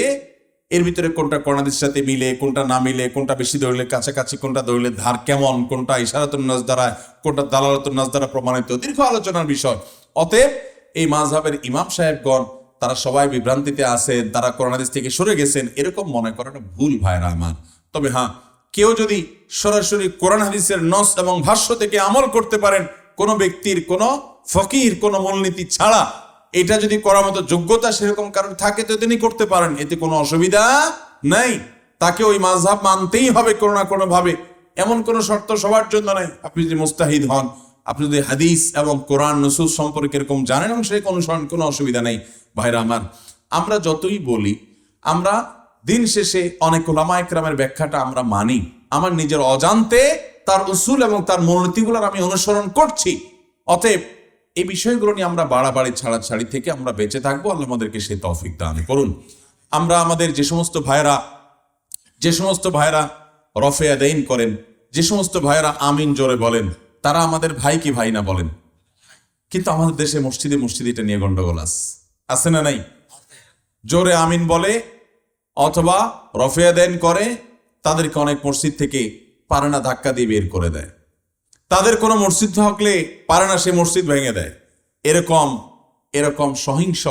Speaker 1: এর ভিতরে কোনটা কোরআন হাদিসের সাথে মিলে, কোনটা না মিলে, কোনটা বেশি দলিলের কাছাকাছি, কোনটা দলিলের ধার কেমন, কোনটা ইশারাতুন নাস দ্বারা, কোনটা দালালাতুন নাস দ্বারা প্রমাণিত, দীর্ঘ আলোচনার বিষয়। অতএব এই মাযহাবের ইমাম সাহেবগণ তারা সবাই বিভ্রান্তিতে আছেন, তারা কোরআন হাদিস থেকে সরে গেছেন, এরকম মনে করাটা ভুল ভাইরা আমার। তবে হ্যাঁ, কেউ যদি সরাসরি কোরআন হাদিসের নস এবং ভাষ্য থেকে আমল করতে পারেন, কোনো ব্যক্তির, কোনো ফকির, কোনো মূলনীতি ছাড়া, এটা যদি করার মতো যোগ্যতা সেরকম কারণ থাকে তো তিনি করতে পারেন, এতে কোনো অসুবিধা নাই। তাকে ওই মাযহাব মানতেই হবে কোনো না কোনো ভাবে, এমন কোনো শর্ত সবার জন্য নাই। আপনি যদি মুস্তাহিদ হন, আপনি যদি হাদিস এবং কোরআন নসুস সম্পর্কে এরকম জানেন এবং সেই অনুসরণ, কোনো অসুবিধা নেই। ভাইরা আমার, আমরা যতই বলি, আমরা দিন শেষে অনেক উলামা ইকরামের ব্যাখ্যাটা আমরা মানি, আমার নিজের অজান্তে তার উসুল এবং তার মূলনীতিগুলোর আমি অনুসরণ করছি। অতএব এই বিষয়গুলো নিয়ে আমরা বাড়াবাড়ি ছাড়াছাড়ি থেকে আমরা বেঁচে থাকবো। আল্লাহ আমাদেরকে সেই তৌফিক দান করুন। আমরা আমাদের যে সমস্ত ভাইরা রফে আদাইন করেন, যে সমস্ত ভাইরা আমিন জোরে বলেন, তারা আমাদের ভাই কি ভাই না বলেন? কিন্তু আমাদের দেশে মসজিদে এটা নিয়ে গন্ডগোল আছে না নাই? জোরে আমিন বলে অথবা রফে আদাইন করে, তাদেরকে অনেক মসজিদ থেকে পারে না, ধাক্কা দিয়ে বের করে দেয়। তাদের কোনো মসজিদ থাকলে পারে না, সে মসজিদ ভেঙে দেয়। এরকম সহিংস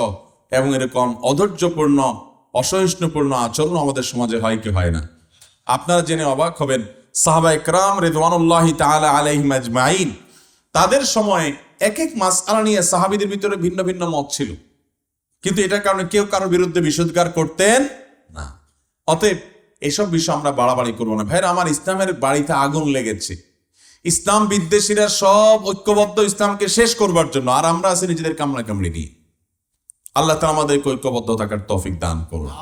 Speaker 1: এবং এরকম অধৈর্যপূর্ণ, অসহিষ্ণুপূর্ণ আচরণ আমাদের সমাজে হয় কি হয় না? আপনারা জেনে অবাক হবেন, সাহাবা ইকরাম রিদওয়ানুল্লাহি তাআলা আলাইহিম আজমাইন, তাদের সময়ে এক এক মাসআলা নিয়ে সাহাবীদের ভিতরে ভিন্ন ভিন্ন মত ছিল, কিন্তু এটার কারণে কেউ কারোর বিরুদ্ধে বিষোদ্গার করতেন না। অতএব এসব বিষয় আমরা বাড়াবাড়ি করবো না। ভাইরা আমার, ইসলামের বাড়িতে আগুন লেগেছে, ইসলাম বিদ্বেষীরা সব ঐক্যবদ্ধ ইসলামকে শেষ করবার জন্য, আর আমরা আছি নিজেদের কামড়া কামড়ি নিয়ে। আল্লাহ তাআলা আমাদেরকে ঐক্যবদ্ধ থাকার তৌফিক দান করুন।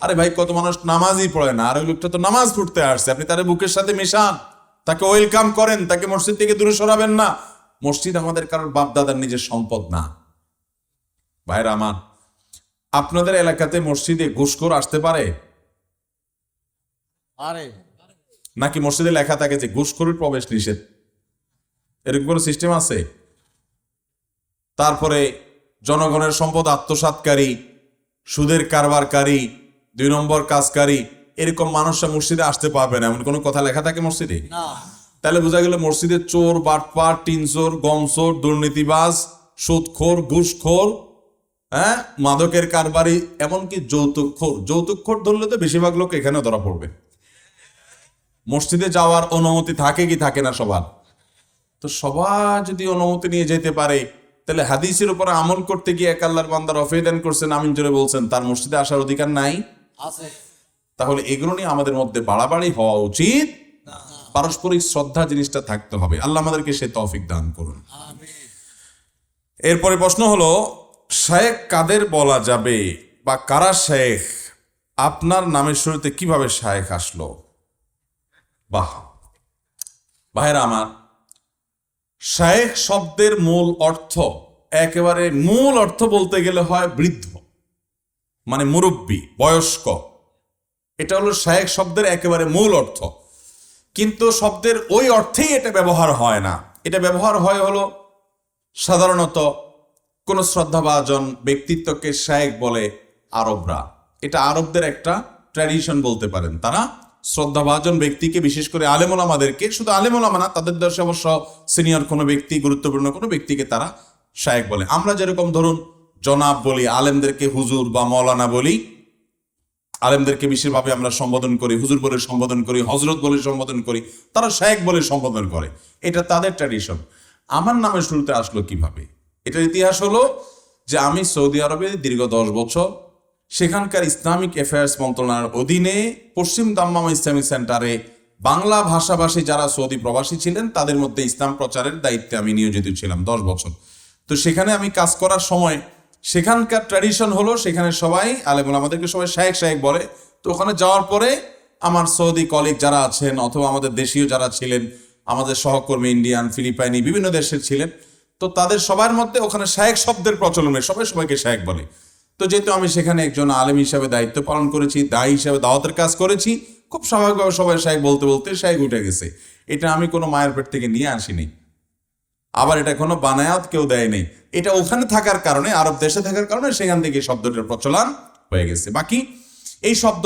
Speaker 1: আরে ভাই, কত মানুষ নামাজই পড়ে না, আর ওই লোকটা তো নামাজ পড়তে আসছে, আপনি তার বুকের সাথে মেশান, তাকে ওয়েলকাম করেন, তাকে মসজিদ থেকে দূরে সরাবেন না। মসজিদ আমাদের কারোর বাপ দাদার নিজের সম্পদ না। ভাইরা আমার, আপনাদের এলাকাতে মসজিদে ঘুষখোর আসতে পারে? নাকি মসজিদে লেখা থাকে যে ঘুষখোরের প্রবেশ নিষেধ? এরকম কোনো সিস্টেম আছে? তারপরে জনগণের সম্পদ আত্মসাৎকারী, সুদের কারবারকারী, 2 নম্বর কাজকারী, এরকম মানুষরা মসজিদে আসতে পারবে না, এমন কোনো কথা লেখা থাকে মসজিদে? তাহলে বোঝা গেল মসজিদে চোর, বাটপার, টিনচোর, গমচোর, দুর্নীতিবাজ, সুদখোর, ঘুষখোর, মাদকের কারবারি, এমনকি যৌতুকখোর ধরলে তো বেশিরভাগ লোক এখানেও ধরা পড়বে। মসজিদে যাওয়ার অনুমতি থাকে কি থাকে না সবার? তো সবার যদি অনুমতি নিয়ে যেতে পারে, তাহলে হাদিসের উপর আমল করতে গিয়ে এক আল্লাহর বান্দা রফে দান করছেন, আমিন জোরে বলছেন, তার মসজিদে আসার অধিকার নাই? তাহলে এগুলো নিয়ে আমাদের মধ্যে বাড়াবাড়ি হওয়া উচিত। পারস্পরিক শ্রদ্ধা জিনিসটা থাকতে হবে। আল্লাহ আমাদেরকে সে তৌফিক দান করুন। এরপরে প্রশ্ন হলো, শায়েখ কাদের বলা যাবে বা কারা শায়েখ? আপনার নামের শুরুতে কিভাবে শায়েখ আসলো? বাহ, ভাইরা আমার, শায়েখ শব্দের মূল অর্থ, একেবারে মূল অর্থ বলতে গেলে হয় বৃদ্ধ, মানে মুরব্বী, বয়স্ক। এটা হলো শায়েখ শব্দের একেবারে মূল অর্থ। কিন্তু শব্দের ওই অর্থেই এটা ব্যবহার হয় না। এটা ব্যবহার হয় হলো সাধারণত কোন শ্রদ্ধাভাজন ব্যক্তিত্বকে শায়েখ বলে আরবরা। এটা আরবদের একটা ট্র্যাডিশন বলতে পারেন। তারা শ্রদ্ধাভাজন ব্যক্তিকে, বিশেষ করে আলেম ওলামাদেরকে, শুধু আলেম ওলামা না, তাদের দেশে অবশ্য সিনিয়র কোনো ব্যক্তি, গুরুত্বপূর্ণ কোনো ব্যক্তিকে তারা শায়েখ বলে। আমরা যেরকম ধরুন জনাব বলি, আলেমদেরকে হুজুর বা মৌলানা বলি, আলেমদেরকে বিশেষভাবে আমরা সম্বোধন করি, হুজুর বলে সম্বোধন করি, হজরত বলে সম্বোধন করি, তারা শায়েখ বলে সম্বোধন করে। এটা তাদের ট্র্যাডিশন। আমার নামের শুরুতে আসলো কিভাবে? এটার ইতিহাস হলো যে আমি সৌদি আরবে দীর্ঘ 10 বছর সেখানকার ইসলামিক অ্যাফেয়ার্স মন্ত্রণালয়ের অধীনে পশ্চিম দাম্মাম ইসলামিক সেন্টারে বাংলা ভাষাভাষী যারা সৌদি প্রবাসী ছিলেন তাদের মধ্যে ইসলাম প্রচারের দায়িত্বে আমি নিয়োজিত ছিলাম 10 বছর। তো সেখানে আমি কাজ করার সময় সেখানকার ট্র্যাডিশন হলো সেখানে সবাই আলেমুল আমাদেরকে সবাই শায়েখ শায়েখ বলে। তো ওখানে যাওয়ার পরে আমার সৌদি কলিগ যারা আছেন অথবা আমাদের দেশীয় যারা ছিলেন, আমাদের সহকর্মী ইন্ডিয়ান, ফিলিপাইনি, বিভিন্ন দেশের ছিলেন, তো তাদের সবার মধ্যে ওখানে শায়েখ শব্দের প্রচলন, সবাই সবাইকে শায়েখ বলে। তো যেহেতু আমি সেখানে একজন আলেম হিসাবে দায়িত্ব পালন করেছি, দায়ী হিসাবে দাওয়াতের কাজ করেছি, খুব স্বাভাবিকভাবে সবাই শায়েখ বলতে বলতে শায়েখ উঠে গেছে। এটা আমি কোনো মায়ের পেট থেকে নিয়ে আসিনি, আবার এটা কোনো বানায়াত কেউ দেয়নি। এটা ওখানে থাকার কারণে, আরব দেশে থাকার কারণে সেখান থেকে শব্দটার প্রচলন হয়ে গেছে। বাকি এই শব্দ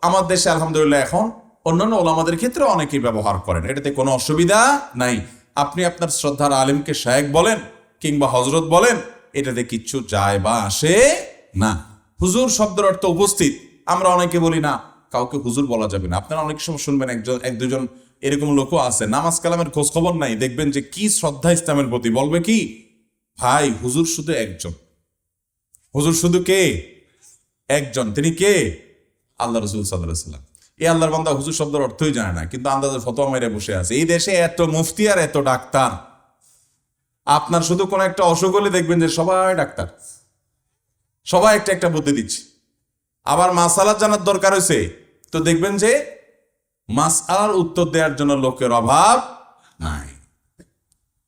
Speaker 1: আমার দেশে আলহামদুলিল্লাহ এখন অন্যান্য ওলামাদের ক্ষেত্রে অনেকেই ব্যবহার করেন, এটাতে কোনো অসুবিধা নাই। আপনি আপনার শ্রদ্ধার আলেমকে শায়েখ বলেন কিংবা হজরত বলেন, এটাতে কিচ্ছু যায় বা আসে না। হুজুর শব্দের অর্থ উপস্থিত। আমরা অনেকে বলি না, কাউকে হুজুর বলা যাবে না। আপনারা অনেক সময় শুনবেন এক দুজন এরকম লোকও আছে, নামাজ কালামের খোঁজ খবর নাই, দেখবেন যে কি শ্রদ্ধা ইসলামের প্রতি, বলবে কি, ভাই হুজুর শুধু একজন, হুজুর শুধু কে, একজন, তিনি কে, আল্লাহ রসুল সাল্লাল্লাহু আলাইহি ওয়াসাল্লাম। এই আল্লাহর বান্দা হুজুর শব্দের অর্থই জানে না, কিন্তু আন্দাজে ফতোয়া মেরে বসে আছে। এই দেশে এত মুফতি আর এত ডাক্তার, আপনার শুধু কোন একটা অসুখ হলে দেখবেন যে সবাই ডাক্তার, সবাই একটা একটা বুদ্ধি দিচ্ছে। আবার মাসালা জানার দরকার হয়েছে তো দেখবেন যে মাসআলার উত্তর দেওয়ার জন্য লোকের অভাব নাই।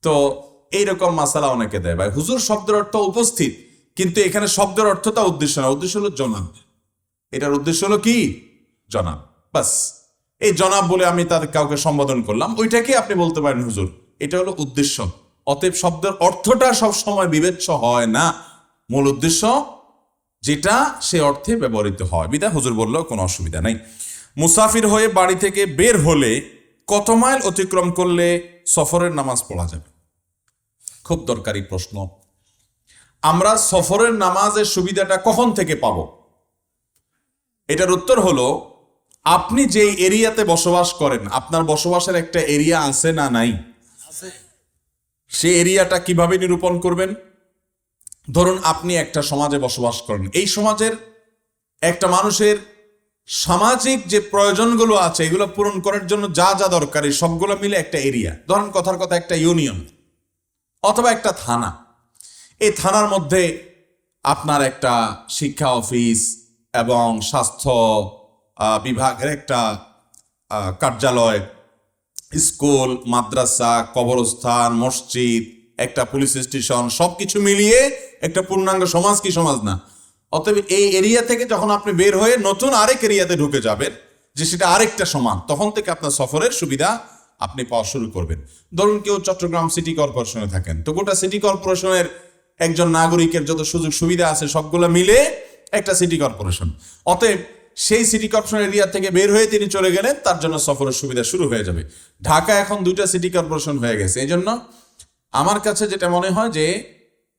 Speaker 1: তো এইরকম মাসালা অনেকে দেয়। ভাই হুজুর শব্দের অর্থ উপস্থিত, কিন্তু এখানে শব্দের অর্থটা উদ্দেশ্য না, উদ্দেশ্য হলো জনাব। এটার উদ্দেশ্য হলো কি, জনাব, বাস। এই জনাব বলে আমি তাদের কাউকে সম্বোধন করলাম, ওইটাকে আপনি বলতে পারেন হুজুর, এটা হলো উদ্দেশ্য। অতএব শব্দের অর্থটা সব সময় বিবেচ্য হয় না, মূল উদ্দেশ্য যেটা সে অর্থে ব্যবহৃত হয়। বিধায় হুজুর বললেও কোনো অসুবিধা নাই। মুসাফির হয়ে বাড়ি থেকে বের হলে কত মাইল অতিক্রম করলে সফরের নামাজ পড়া যাবে? খুব দরকারি প্রশ্ন। আমরা সফরের নামাজের সুবিধাটা কখন থেকে পাব? এটার উত্তর হলো, আপনি যে এরিয়াতে বসবাস করেন, আপনার বসবাসের একটা এরিয়া আছে না নাই? সেই এরিয়াটা কিভাবে নিরূপণ করবেন? ধরুন আপনি একটা সমাজে বসবাস করেন, এই সমাজের একটা মানুষের সামাজিক যে প্রয়োজনগুলো আছে এগুলো পূরণ করার জন্য যা যা দরকারি সবগুলো মিলে একটা এরিয়া। ধরুন কথার কথা একটা ইউনিয়ন অথবা একটা থানা। এই থানার মধ্যে আপনার একটা শিক্ষা অফিস এবং স্বাস্থ্য বিভাগের একটা কার্যালয়, স্কুল, মাদ্রাসা, কবরস্থান, মসজিদ, একটা পুলিশ স্টেশন, সবকিছু মিলিয়ে একটা পূর্ণাঙ্গ সমাজ, কি সমাজ না? অতএব এই এরিয়া থেকে যখন আপনি বের হয়ে নতুন আরেক এরিয়াতে ঢুকে যাবেন, যে সেটা আরেকটা সমাজ, তখন থেকে আপনার সফরের সুবিধা আপনি পাওয়া শুরু করবেন। ধরুন কেউ চট্টগ্রাম সিটি কর্পোরেশনে থাকেন, তো গোটা সিটি কর্পোরেশনের একজন নাগরিকের যত সুযোগ সুবিধা আছে সবগুলো মিলে একটা সিটি কর্পোরেশন। অতএব সেই সিটি কর্পোরেশন এরিয়া থেকে বের হয়ে তিনি চলে গেলেন, তার জন্য সফরের সুবিধা শুরু হয়ে যাবে। ঢাকা এখন 2টা সিটি কর্পোরেশন হয়ে গেছে। এই জন্য আমার কাছে যেটা মনে হয় যে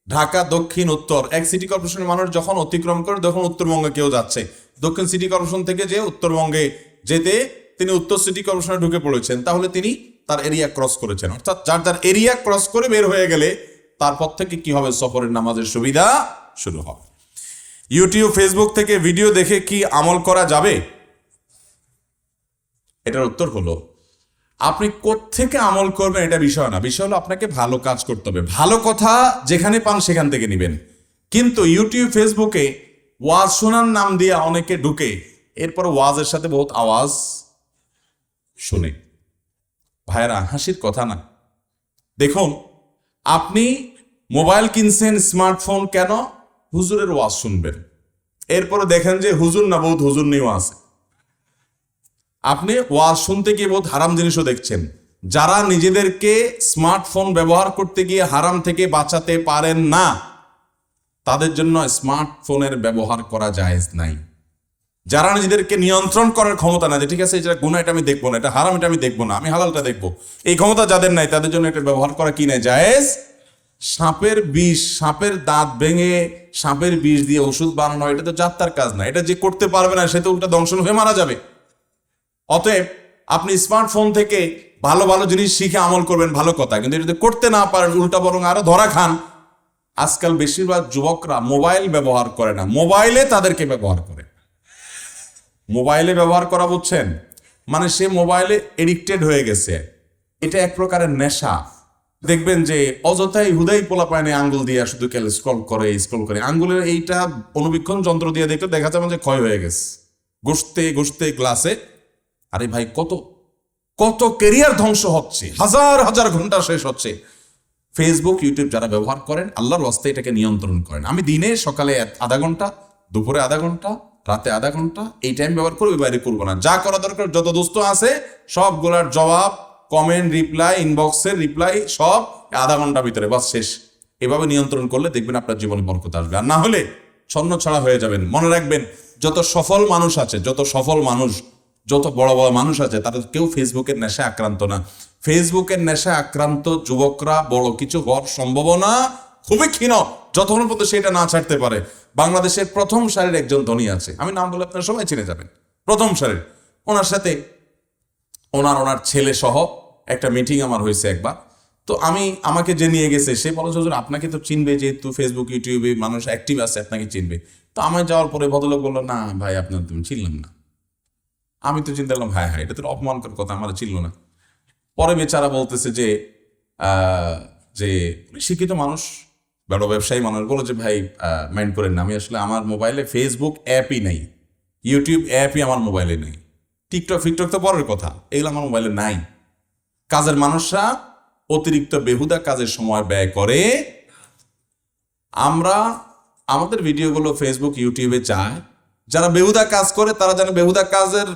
Speaker 1: ঢাকা দক্ষিণ উত্তর এক সিটি কর্পোরেশনের মানুষ যখন অতিক্রম করে, তখন উত্তরবঙ্গে কেউ যাচ্ছে, দক্ষিণ সিটি কর্পোরেশন থেকে যে উত্তরবঙ্গে যেতে তিনি উত্তর সিটি কর্পোরেশনে ঢুকে পড়েছেন, তাহলে তিনি তার এরিয়া ক্রস করেছেন। অর্থাৎ যার যার এরিয়া ক্রস করে বের হয়ে গেলে তারপর থেকে কি হবে, সফরের নামাজের সুবিধা শুরু হবে। ইউটিউব, ফেসবুক থেকে ভিডিও দেখে কি আমল করা যাবে? এটার উত্তর হলো, আপনি কোত্থেকে আমল করবেন এটা বিষয় না, বিষয় হলো আপনাকে ভালো কাজ করতে হবে। ভালো কথা যেখানে পান সেখান থেকে নেবেন। কিন্তু ইউটিউব, ফেসবুকে ওয়াজ শোনার নাম দিয়ে অনেকে ঢুকে, এরপর ওয়াজের সাথে বহুত আওয়াজ শুনে। ভাইরা, হাসির কথা না। দেখুন, আপনি মোবাইল কিনছেন, স্মার্টফোন, কেন? হুজুরের ওয়াজ শুনবেন। এরপরে দেখেন যে হুজুর না, বহুত হুজুর নিয়েও আছে। আপনি ওয়াজ শুনতে গিয়ে বহুত হারাম জিনিসও দেখছেন। যারা নিজেদেরকে স্মার্টফোন ব্যবহার করতে গিয়ে হারাম থেকে বাঁচাতে পারেন না, তাদের জন্য স্মার্টফোনের ব্যবহার করা জায়েজ নাই। যারা নিজেদেরকে নিয়ন্ত্রণ করার ক্ষমতা নাই, যে ঠিক আছে এটা গুনাহ, এটা আমি দেখবো না, এটা হারাম, এটা আমি দেখবো না, আমি হালালটা দেখবো, এই ক্ষমতা যাদের নাই, তাদের জন্য এটা ব্যবহার করা কি নাই, জায়েজ। সাপের বিষ, সাপের দাঁত ভেঙে সাপের বিষ দিয়ে ওষুধ বানানো, এটা তো যাত্রার কাজ না। এটা যে করতে পারবে না সে তো উল্টা দংশন হয়ে মারা যাবে। অতএব আপনি স্মার্টফোন থেকে ভালো ভালো জিনিস শিখে আমল করবেন, ভালো কথা, কিন্তু এটা যদি করতে না পারেন, উল্টা বরং আরো ধরা খান। আজকাল বেশিরভাগ যুবকরা মোবাইল ব্যবহার করে না, মোবাইলে তাদেরকে ব্যবহার করে। মোবাইলে ব্যবহার করা বুঝছেন, মানে সে মোবাইলে এডিক্টেড হয়ে গেছে। এটা এক প্রকারের নেশা। দেখবেন যে অযথাই হুদাই পোলাপায়নে আঙ্গুল দিয়ে শুধু স্ক্রল করে আঙ্গুলের এইটা অনুবীক্ষণ যন্ত্র দিয়ে দেখলে দেখা যাবে যে ক্ষয় হয়ে গেছে, ঘষতে ঘষতে গ্লাসে। আরে ভাই, কত কত ক্যারিয়ার ধ্বংস হচ্ছে, হাজার হাজার ঘন্টা শেষ হচ্ছে। ফেসবুক, ইউটিউব যারা ব্যবহার করেন, আল্লাহর ওয়াস্তে এটাকে নিয়ন্ত্রণ করেন। আমি দিনে সকালে আধা ঘন্টা, দুপুরে আধা ঘন্টা, রাতে আধা ঘন্টা, এই টাইম ব্যবহার করবো, বাইরে করবো না। যা করা দরকার, যত দোস্ত আছে সবগুলার জবাব, কমেন্ট, রিপ্লাই, ইনবক্সের রিপ্লাই সব আধা ঘন্টার ভিতরে, বাস শেষ। এভাবে নিয়ন্ত্রণ করলে দেখবেন আপনার জীবনে বরকত আসবে। আর না হলে ছন্ন ছাড়া হয়ে যাবেন। মনে রাখবেন, যত সফল মানুষ আছে, যত বড় বড় মানুষ আছে, তারা কেউ ফেসবুকের নেশায় আক্রান্ত না। ফেসবুকের নেশায় আক্রান্ত যুবকরা বড় কিছু হওয়ার সম্ভাবনা খুবই ক্ষীণ, যতক্ষণ পর্যন্ত সেটা না ছাড়তে পারে। বাংলাদেশের প্রথম সারির একজন ধনী আছে, আমি নাম বলে আপনারা সবাই চিনে যাবেন, প্রথম সারির। ওনার সাথে ওনার ছেলে সহ একটা মিটিং আমার হয়েছে একবার। তো আমাকে যে নিয়ে গেছে, সে বলে হুজুর আপনাকে তো চিনবে, যেহেতু ফেসবুক ইউটিউবে মানুষ অ্যাক্টিভ আছে, আপনাকে চিনবে। তো আমি যাওয়ার পরে ভদ্রলোক বললো, না ভাই আপনার তুমি চিনলাম না। আমি তো চিন্তা করলাম হ্যাঁ এটা তো অপমানকর কথা, আমার চিনল না। পরে বেচারা বলতেছে যে শিক্ষিত মানুষ, বড় ব্যবসায়ী মানুষ, বলো যে ভাই মাইন্ড করেন না, আমি আসলে আমার মোবাইলে ফেসবুক অ্যাপই নেই, ইউটিউব অ্যাপই আমার মোবাইলে নেই, টিকটক তো পরের কথা, এগুলো আমার মোবাইলে নাই। কাজের মানুষরা অতিরিক্ত বেহুদা কাজের সময় ব্যয় করে। আমরা আমাদের ভিডিওগুলো ফেসবুক ইউটিউবে যায়, যারা বেহুদা কাজ করে তারা যেন বেহুদা কাজের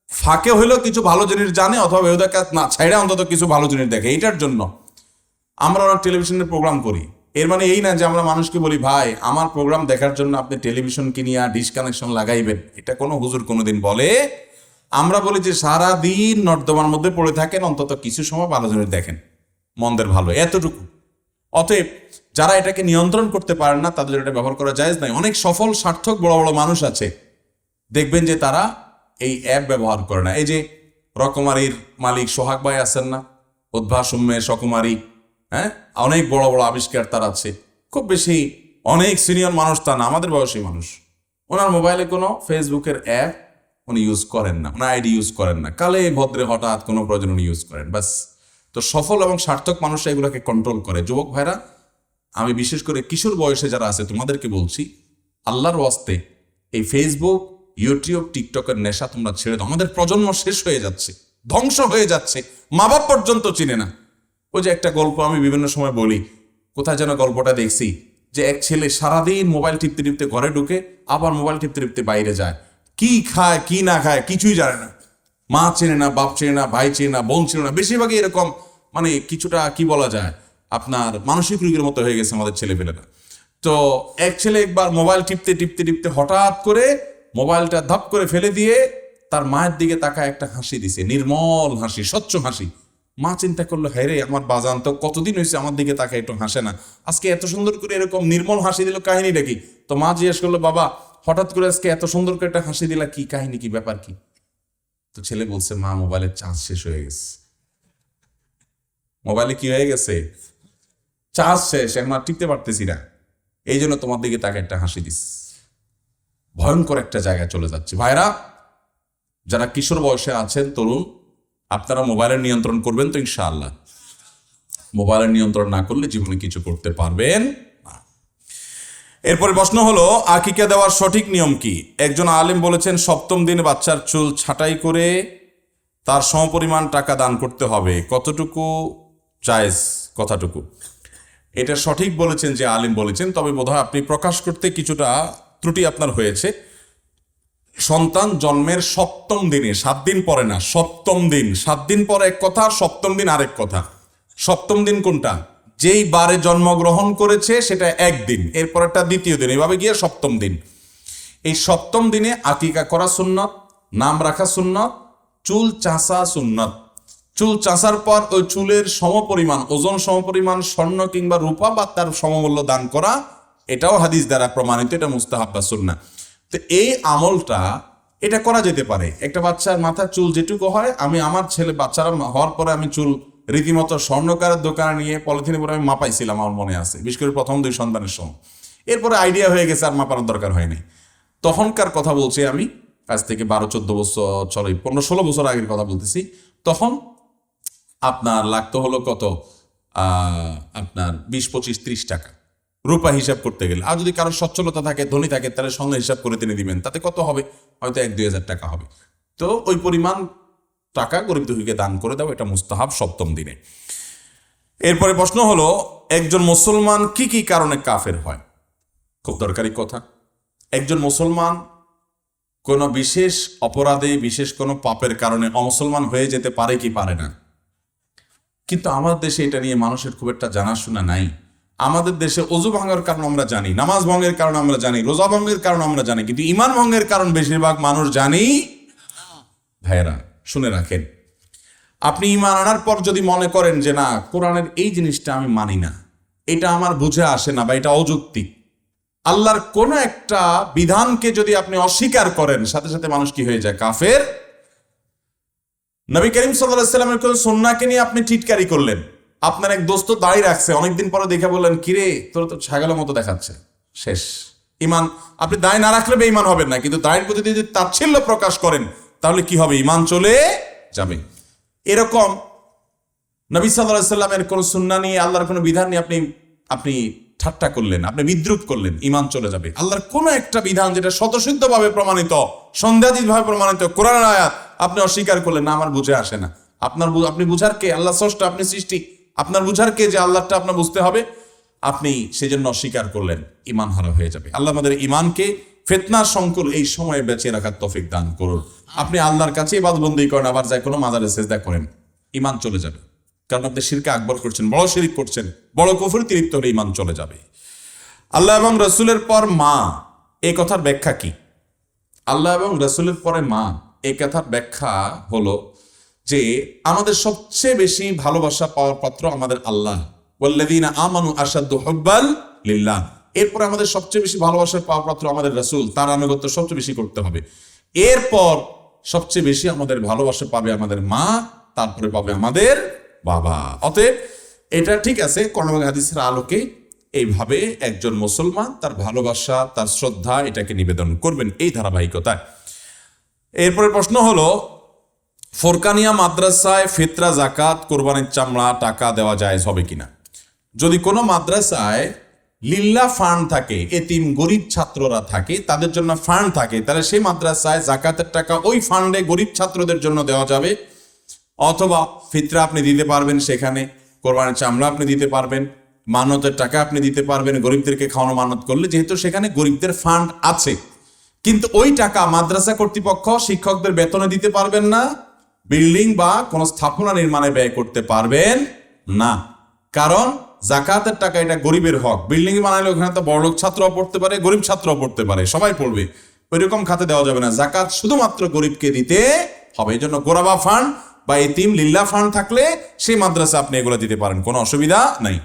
Speaker 1: ফাঁকে হইলেও কিছু ভালো জিনিস জানে, অথবা বেহুদা কাজ না ছাইড়ে অন্তত কিছু ভালো জিনিস দেখে। এইটার জন্য আমরা অনেক টেলিভিশনের প্রোগ্রাম করি। এর মানে এই না যে আমরা মানুষকে বলি ভাই আমার প্রোগ্রাম দেখার জন্য আপনি টেলিভিশন কিনিয়া ডিশ কানেকশন লাগাইবেন, এটা কোনো হুজুর কোনোদিন বলে। আমরা বলি যে সারাদিন নর্দমার মধ্যে পড়ে থাকেন, অন্তত কিছু সময় ভালো জিনিস দেখেন, মন্দের ভালো, এতটুকু। অতএব যারা এটাকে নিয়ন্ত্রণ করতে পারেন না তাদের এটা ব্যবহার করা জায়েজ নাই। অনেক সফল সার্থক বড় বড় মানুষ আছে, দেখবেন যে তারা এই অ্যাপ ব্যবহার করে না। এই যে রকমারির মালিক সোহাগ ভাই আছেন না, উদ্ভাস উম্মেশ রকমারি, হ্যাঁ, অনেক বড় বড় আবিষ্কার তার আছে, খুব বেশি অনেক সিনিয়র মানুষ তা না, আমাদের বয়সী মানুষ। ওনার মোবাইলে কোনো ফেসবুকের অ্যাপ উনি ইউজ করেন না, ওনার আইডি ইউজ করেন না, কালে ভদ্রে হঠাৎ কোনো প্রয়োজন উনি ইউজ করেন, বাস। তো সফল এবং সার্থক মানুষরা এগুলোকে কন্ট্রোল করে। যুবক ভাইরা, আমি বিশেষ করে কিশোর বয়সে যারা আছে তোমাদেরকে বলছি, আল্লাহর ওয়াস্তে এই ফেসবুক ইউটিউব টিকটকের নেশা তোমরা ছেড়ে দাও। আমাদের প্রজন্ম শেষ হয়ে যাচ্ছে, ধ্বংস হয়ে যাচ্ছে, মা বাপ পর্যন্ত চিনে না। ওই যে একটা গল্প আমি বিভিন্ন সময় বলি, কোথায় যেন গল্পটা দেখছি, যে এক ছেলে সারাদিন মোবাইল টিপতে টিপতে ঘরে ঢুকে, আবার মোবাইল টিপতে টিপতে বাইরে যায়, কি খায় কি না খায় কিছুই জানে না, মা চেনে না, বাপ চেনে না, ভাই চেনে না, বোন চেনে না। বেশিরভাগই এরকম, মানে কিছুটা কি বলা যায়, আপনার মানসিক রোগীর মতো হয়ে গেছে আমাদের ছেলেপেলেরা। তো এক ছেলে একবার মোবাইল টিপতে টিপতে টিপতে হঠাৎ করে মোবাইলটা ধাপ করে ফেলে দিয়ে তার মায়ের দিকে তাকায় একটা হাসি দিছে, নির্মল হাসি, স্বচ্ছ হাসি। মা চিন্তা করলো, হ্যাঁ রে, আমার বাজান তো কতদিন হয়েছে আমার দিকে তাকায় একটু হাসে না, আজকে এত সুন্দর করে এরকম নির্মল হাসি দিল, কাহিনীটা কি? তো মা জিজ্ঞেস করলো, বাবা হঠাৎ করে আজকে এত সুন্দর করে একটা হাসি দিলা, কি কাহিনী, কি ব্যাপার কি? তো ছেলে বলছে, মা মোবাইলের চার্জ শেষ হয়ে গেছে। মোবাইলে কি হয়ে গেছে? চার্জ শেষ, এখন আর টিপতে পারতেছি না, এই জন্য তোমার দিকে তাকে একটা হাসি দিস। ভয়ঙ্কর একটা জায়গায় চলে যাচ্ছে। ভাইরা, যারা কিশোর বয়সে আছেন, তরুণ, আপনারা মোবাইলের নিয়ন্ত্রণ করবেন তো ইনশাআল্লাহ? মোবাইলের নিয়ন্ত্রণ না করলে জীবনে কিছু করতে পারবেন না। এরপরে প্রশ্ন হলো, আকিকা দেওয়ার সঠিক নিয়ম কি? একজন আলেম বলেছেন 7ম দিনে বাচ্চার চুল ছাঁটাই করে তার সমপরিমাণ টাকা দান করতে হবে, কতটুকু জায়েজ, কতটুকু? এটা সঠিক বলেছেন যে আলেম বলেছেন, তবে বোধহয় আপনি প্রকাশ করতে কিছুটা ত্রুটি আপনার হয়েছে। সন্তান জন্মের 7ম দিনে, 7 দিন পরে না, 7ম দিন, 7 দিন পরে এক কথা, 7ম দিন আরেক কথা। 7ম দিন কোনটা? যেই বারে জন্মগ্রহণ করেছে সেটা একদিন, এরপর একটা দ্বিতীয় দিন, এভাবে গিয়ে 7ম দিন। এই 7ম দিনে আকিকা করা সুন্নত, নাম রাখা সুন্নত, চুল চাঁচা সুন্নত। চুল চাঁচার পর ওই চুলের সমপরিমাণ, ওজন সমপরিমাণ স্বর্ণ কিংবা রূপা বা তার সমমূল্য দান করা, এটাও হাদিস দ্বারা প্রমাণিত, এটা মুস্তাহাব বা সুন্নাহ। তো এই আমলটা এটা করা যেতে পারে। একটা বাচ্চার মাথার চুল যেটুকু হয়, আমি আমার ছেলে বাচ্চারা হওয়ার পরে আমি চুল রীতিমতো স্বর্ণকারের দোকানে নিয়ে পলিথিনে পরে আমি মাপাইছিলাম, আমার মনে আছে, বিশেষ করে প্রথম 2 সন্তানের সময়। এরপরে আইডিয়া হয়ে গেছে, আর মাপানোর দরকার হয়নি। তখনকার কথা বলছি আমি, আজ থেকে 12-14 বছর, 15-16 বছর আগের কথা বলতেছি। তখন আপনার লাগতো হলো কত, আপনার 20-25-30 টাকা রূপা হিসাব করতে গেলে। আর যদি কারোর সচ্ছলতা থাকে, ধনী থাকে, তাহলে সঙ্গে হিসাব করে তিনি দিবেন, তাতে কত হবে? হয়তো 1-2 হাজার টাকা হবে। তো ওই পরিমাণ টাকা গরিব দুঃখীকে দান করে দাও, এটা মুস্তাহাব 7ম দিনে। এরপরে প্রশ্ন হলো, একজন মুসলমান কি কি কারণে কাফের হয়? খুব দরকারি কথা। একজন মুসলমান কোনো বিশেষ অপরাধে, বিশেষ কোনো পাপের কারণে অমুসলমান হয়ে যেতে পারে কি পারে না? কিন্তু আমাদের দেশে এটা নিয়ে মানুষের খুব একটা জানাশোনা নাই। আমাদের দেশে অজু ভাঙার কারণ আমরা জানি, নামাজ ভঙ্গের কারণ আমরা জানি, রোজা ভঙ্গের কারণ আমরা জানি, কিন্তু ইমান ভঙ্গের কারণ বেশিরভাগ মানুষ জানি। ভাইয়েরা শুনে রাখেন, আপনি ইমান আনার পর যদি মনে করেন যে না, কোরআনের এই জিনিসটা আমি মানি না, এটা আমার বুঝে আসে না, বা এটা অযৌক্তিক, আল্লাহর কোন একটা বিধানকে যদি আপনি অস্বীকার করেন, সাথে সাথে মানুষ কি হয়ে যায়? কাফের। নবী করিম সাল্লাল্লাহু আলাইহি ওয়াসাল্লামের কোন সুন্নাহকে নিয়ে আপনি টিটকারি করলেন, আপনার এক দোস্ত দাড়ি রাখছে, অনেকদিন পরে দেখে বললেন, কিরে তোর তো ছাগলের মতো দেখাচ্ছে, শেষ ইমান। আপনি দাড়ি না রাখলে বেঈমান হবেন না, কিন্তু দাড়ির প্রতি যদি তাচ্ছিল্য প্রকাশ করেন, তাহলে কি হবে? ইমান চলে যাবে। এরকম নবী সাল্লাল্লাহু আলাইহি ওয়াসাল্লামের কোন সুন্নাহ নিয়ে, আল্লাহর কোন বিধান নিয়ে আপনি ঠাট্টা করলেন, আপনি বিদ্রুপ করলেন, ইমান চলে যাবে। আল্লাহর কোন একটা বিধান যেটা স্বতঃসিদ্ধভাবে প্রমাণিত, সন্দেহাতীতভাবে প্রমাণিত, কোরআনের আয়াত আপনি অস্বীকার করলেন, না আমার বুঝে আসে না। আপনি বুঝার কে? আল্লাহ স্রষ্টা, আপনি সৃষ্টি, আপনার বুঝার কে যে আল্লাহটা আপনার বুঝতে হবে? আপনি সেজন্য অস্বীকার করলেন, ইমান হারা হয়ে যাবে। আল্লাহ আমাদের ইমানকে ফিতনার সংকুল এই সময়ে বেঁচে রাখার তৌফিক দান করুন। আপনি আল্লাহর কাছে ইবাদতবন্দি করেন, আবার যায় কোনো মাজারে সিজদা করেন, ইমান চলে যাবে, কারণ আপনি শিরকে আকবর করছেন, বড় শিরক করছেন, বড় কুফরিতে লিপ্ত হলে ইমান চলে যাবে। আল্লাহ এবং রসুলের পর মা, এই কথার ব্যাখ্যা কি? আল্লাহ এবং রসুলের পরে মা, এই কথার ব্যাখ্যা হলো যে আমাদের সবচেয়ে বেশি ভালোবাসা পাওয়ার পাত্র আমাদের আল্লাহ, ওয়াল্লাযীনা আমানু আশাদ্দু হুব্বাল লিল্লাহ। এরপরে আমাদের সবচেয়ে বেশি ভালোবাসার পাওয়ার পাত্র আমাদের রাসূল, তার আনুগত্য সবচেয়ে বেশি করতে হবে। এরপর সবচেয়ে বেশি আমাদের ভালোবাসা পাবে আমাদের মা, তারপরে পাবে আমাদের বাবা। অতএব এটা ঠিক আছে, কোরআন এবং হাদিসের আলোকে এইভাবে একজন মুসলমান তার ভালোবাসা, তার শ্রদ্ধা এটাকে নিবেদন করবেন এই ধারাবাহিকতায়। এরপরে প্রশ্ন হলো, ফোরকানিয়া মাদ্রাসায় ফিতরা, জাকাত, কোরবানির চামড়া, টাকা দেওয়া জায়েজ হবে কিনা? যদি কোনো মাদ্রাসায় লিল্লাহ ফান্ড থাকে, এতিম গরিব ছাত্ররা থাকে, তাদের জন্য ফান্ড থাকে, তাহলে সেই মাদ্রাসায় জাকাতের টাকা ওই ফান্ডে গরিব ছাত্রদের জন্য দেওয়া যাবে। অথবা ফিতরা আপনি দিতে পারবেন, সেখানে কোরবানির চামড়া আপনি দিতে পারবেন, মানতের টাকা আপনি দিতে পারবেন, গরিবদেরকে খাওয়ানো মানত করলে, যেহেতু সেখানে গরিবদের ফান্ড আছে। কিন্তু ওই টাকা মাদ্রাসা কর্তৃপক্ষ শিক্ষকদের বেতনে দিতে পারবেন না, বিল্ডিং বা কোনো স্থাপনা নির্মাণে ব্যয় করতে পারবেন না, কারণ জাকাতের টাকা এটা গরিবের হক। বিল্ডিং বানাইলে ওখানে তো বড়লোক ছাত্রও পড়তে পারে, গরিব ছাত্রও পড়তে পারে, সবাই পড়বে, ওইরকম খাতে দেওয়া যাবে না। জাকাত শুধুমাত্র গরিবকে দিতে হবে। এই জন্য গোরাবা ফান্ড বা এতিম লিল্লাহ ফান্ড থাকলে সেই মাদ্রাসা আপনি এগুলো দিতে পারেন, কোনো অসুবিধা নাই।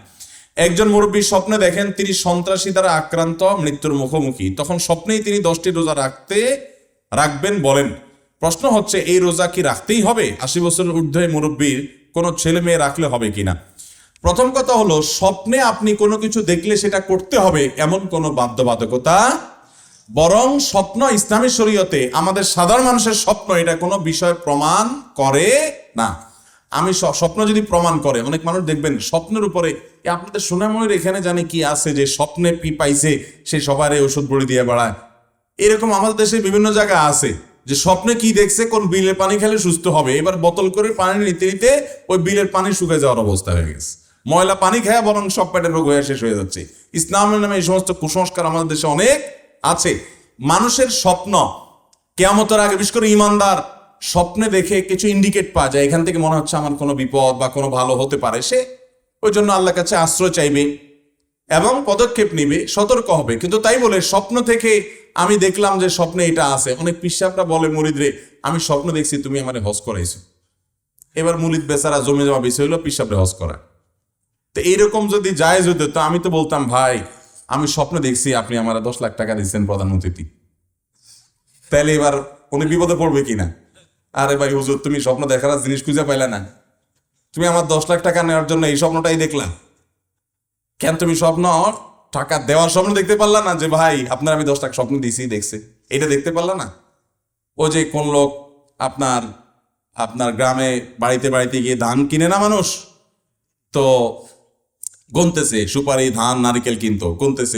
Speaker 1: একজন মুরব্বী স্বপ্নে দেখেন তিনি সন্ত্রাসী দ্বারা আক্রান্ত, মৃত্যুর মুখোমুখি, তখন স্বপ্নেই তিনি 10টি রোজা রাখবেন বলেন। প্রশ্ন হচ্ছে, এই রোজা কি রাখতেই হবে? 80 বছরের ঊর্ধ্বে মুরব্বীর কোনো ছেলে মেয়ে রাখলে হবে কিনা? প্রথম কথা হলো, স্বপ্নে আপনি কোনো কিছু দেখলে সেটা করতে হবে এমন কোনো বাধ্যবাধকতা, বরং স্বপ্ন ইসলামী শরীয়তে আমাদের সাধারণ মানুষের স্বপ্ন এটা কোনো বিষয় প্রমাণ করে না। আমি স্বপ্ন যদি প্রমাণ করে, অনেক মানুষ দেখবেন স্বপ্নের উপরে, আপনাদের সোনামণির এখানে জানে কি আছে যে স্বপ্নে পি পাইছে সে সবারই ওষুধ বড়ি দিয়ে বেড়ায়, এরকম আমাদের দেশে বিভিন্ন জায়গায় আছে যে স্বপ্নে কি দেখছে, কোন বিলের পানি খেলে সুস্থ হবে, এবার বোতল করে পানি নিতে নিতে ওই বিলের পানি শুকিয়ে যাওয়ার অবস্থা হয়ে গেছে, ময়লা পানি খায় বরং সব পেটের রোগ হয়ে শেষ হয়ে যাচ্ছে। ইসলামের নামে এই সমস্ত কুসংস্কার আমাদের দেশে অনেক আছে। মানুষের স্বপ্ন কিয়ামতের আগে, বিশেষ করে ইমানদার স্বপ্নে দেখে কিছু ইন্ডিকেট পাওয়া যায়, এখান থেকে মনে হচ্ছে আমার কোনো বিপদ বা কোনো ভালো হতে পারে, সে ওই জন্য আল্লাহর কাছে আশ্রয় চাইবে এবং পদক্ষেপ নিবে, সতর্ক হবে। কিন্তু তাই বলে স্বপ্ন থেকে আমি দেখলাম যে স্বপ্নে এটা আছে, অনেক পিসাবরা বলে মুরিদরে, আমি স্বপ্ন দেখছি তুমি আমারে হজ করাইছো, এবার মুরিদ বেচারা জমে জমা বিষয় হলো পিসাবরে হজ করা। তো এইরকম যদি জায়েজ হতো, তো আমি তো বলতাম, ভাই আমি স্বপ্ন দেখছি আপনি আমার 10 লাখ টাকা দিচ্ছেন প্রধানমন্ত্রী, তাহলে এবার উনি বিপদে পড়বে কিনা? আরে ভাই হুজুর, তুমি স্বপ্ন দেখার জিনিস খুঁজে পাইলে না, তুমি আমার 10 লাখ টাকা নেওয়ার জন্য এই স্বপ্নটাই দেখলা কেন? তুমি স্বপ্ন টাকা দেওয়ার স্বপ্ন দেখতে পারলা না, যে ভাই আপনার আমি 10 লাখ স্বপ্ন দিছি দেখছে, এটা দেখতে পারলা না? ও যে কোন লোক আপনার গ্রামে বাড়িতে বাড়িতে গিয়ে ধান কিনে না মানুষ, তো গুনতেছে, সুপারি ধান নারিকেল কিনতো, গুনতেছে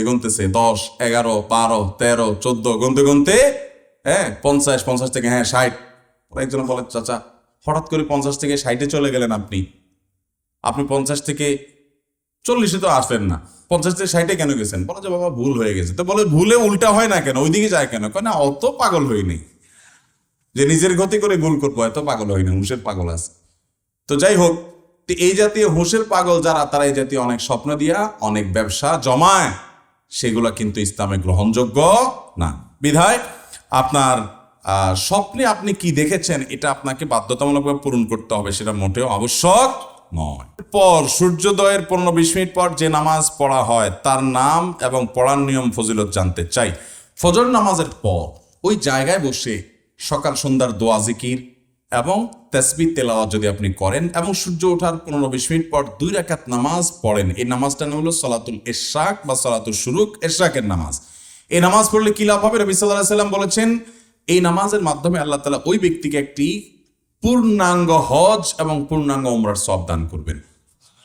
Speaker 1: 10, 11, 12, 13, 14 গুনতে গুনতে 50 থেকে 60। একজন বলে, চাচা হঠাৎ করে 50 থেকে 60-এ চলে গেলেন, আপনি 50 থেকে 40-এ তো আসলেন না, 50 থেকে 60-এ কেন গেছেন? বলে যে বাবা ভুল হয়ে গেছে। তো বলে ভুলে উল্টা হয় না কেন, ওইদিকে যায় কেন? না অত পাগল হইনি যে নিজের গতি করে ভুল করবো, এত পাগল হয়নি, হুঁশের পাগল আছে। তো যাই হোক, তো এই জাতীয় হুঁশের পাগল যারা, তারা এই জাতীয় অনেক স্বপ্ন দিয়া অনেক ব্যবসা জমায়, সেগুলো কিন্তু ইসলামে গ্রহণযোগ্য না। বিধায় আপনার স্বপ্নে আপনি কি দেখেছেন এটা আপনাকে বাধ্যতামূলকভাবে পূরণ করতে হবে, সেটা মোটেও আবশ্যক নয়। পর সূর্যোদয়ের 15-20 মিনিট পর যে নামাজ পড়া হয় তার নাম এবং পড়ার নিয়ম ফজিলত জানতে চাই। ফজর নামাজের পর ওই জায়গায় বসে সকাল সন্ধ্যার দোয়া জিকির এবং তাসবিহ তেলাওয়াত যদি আপনি করেন এবং সূর্য ওঠার 15-20 মিনিট পর 2 রাকাত নামাজ পড়েন, এই নামাজটা নাম হলো সালাতুল ইশরাক বা সালাতুল শুরুক, ইশরাকের নামাজ। এই নামাজ পড়লে কি লাভ হবে? নবী সাল্লাল্লাহু আলাইহি সাল্লাম বলেছেন, এই নামাজের মাধ্যমে আল্লাহ তাআলা ওই ব্যক্তিকে একটি পূর্ণাঙ্গ হজ এবং পূর্ণাঙ্গ উমরার সওয়াব দান করবেন।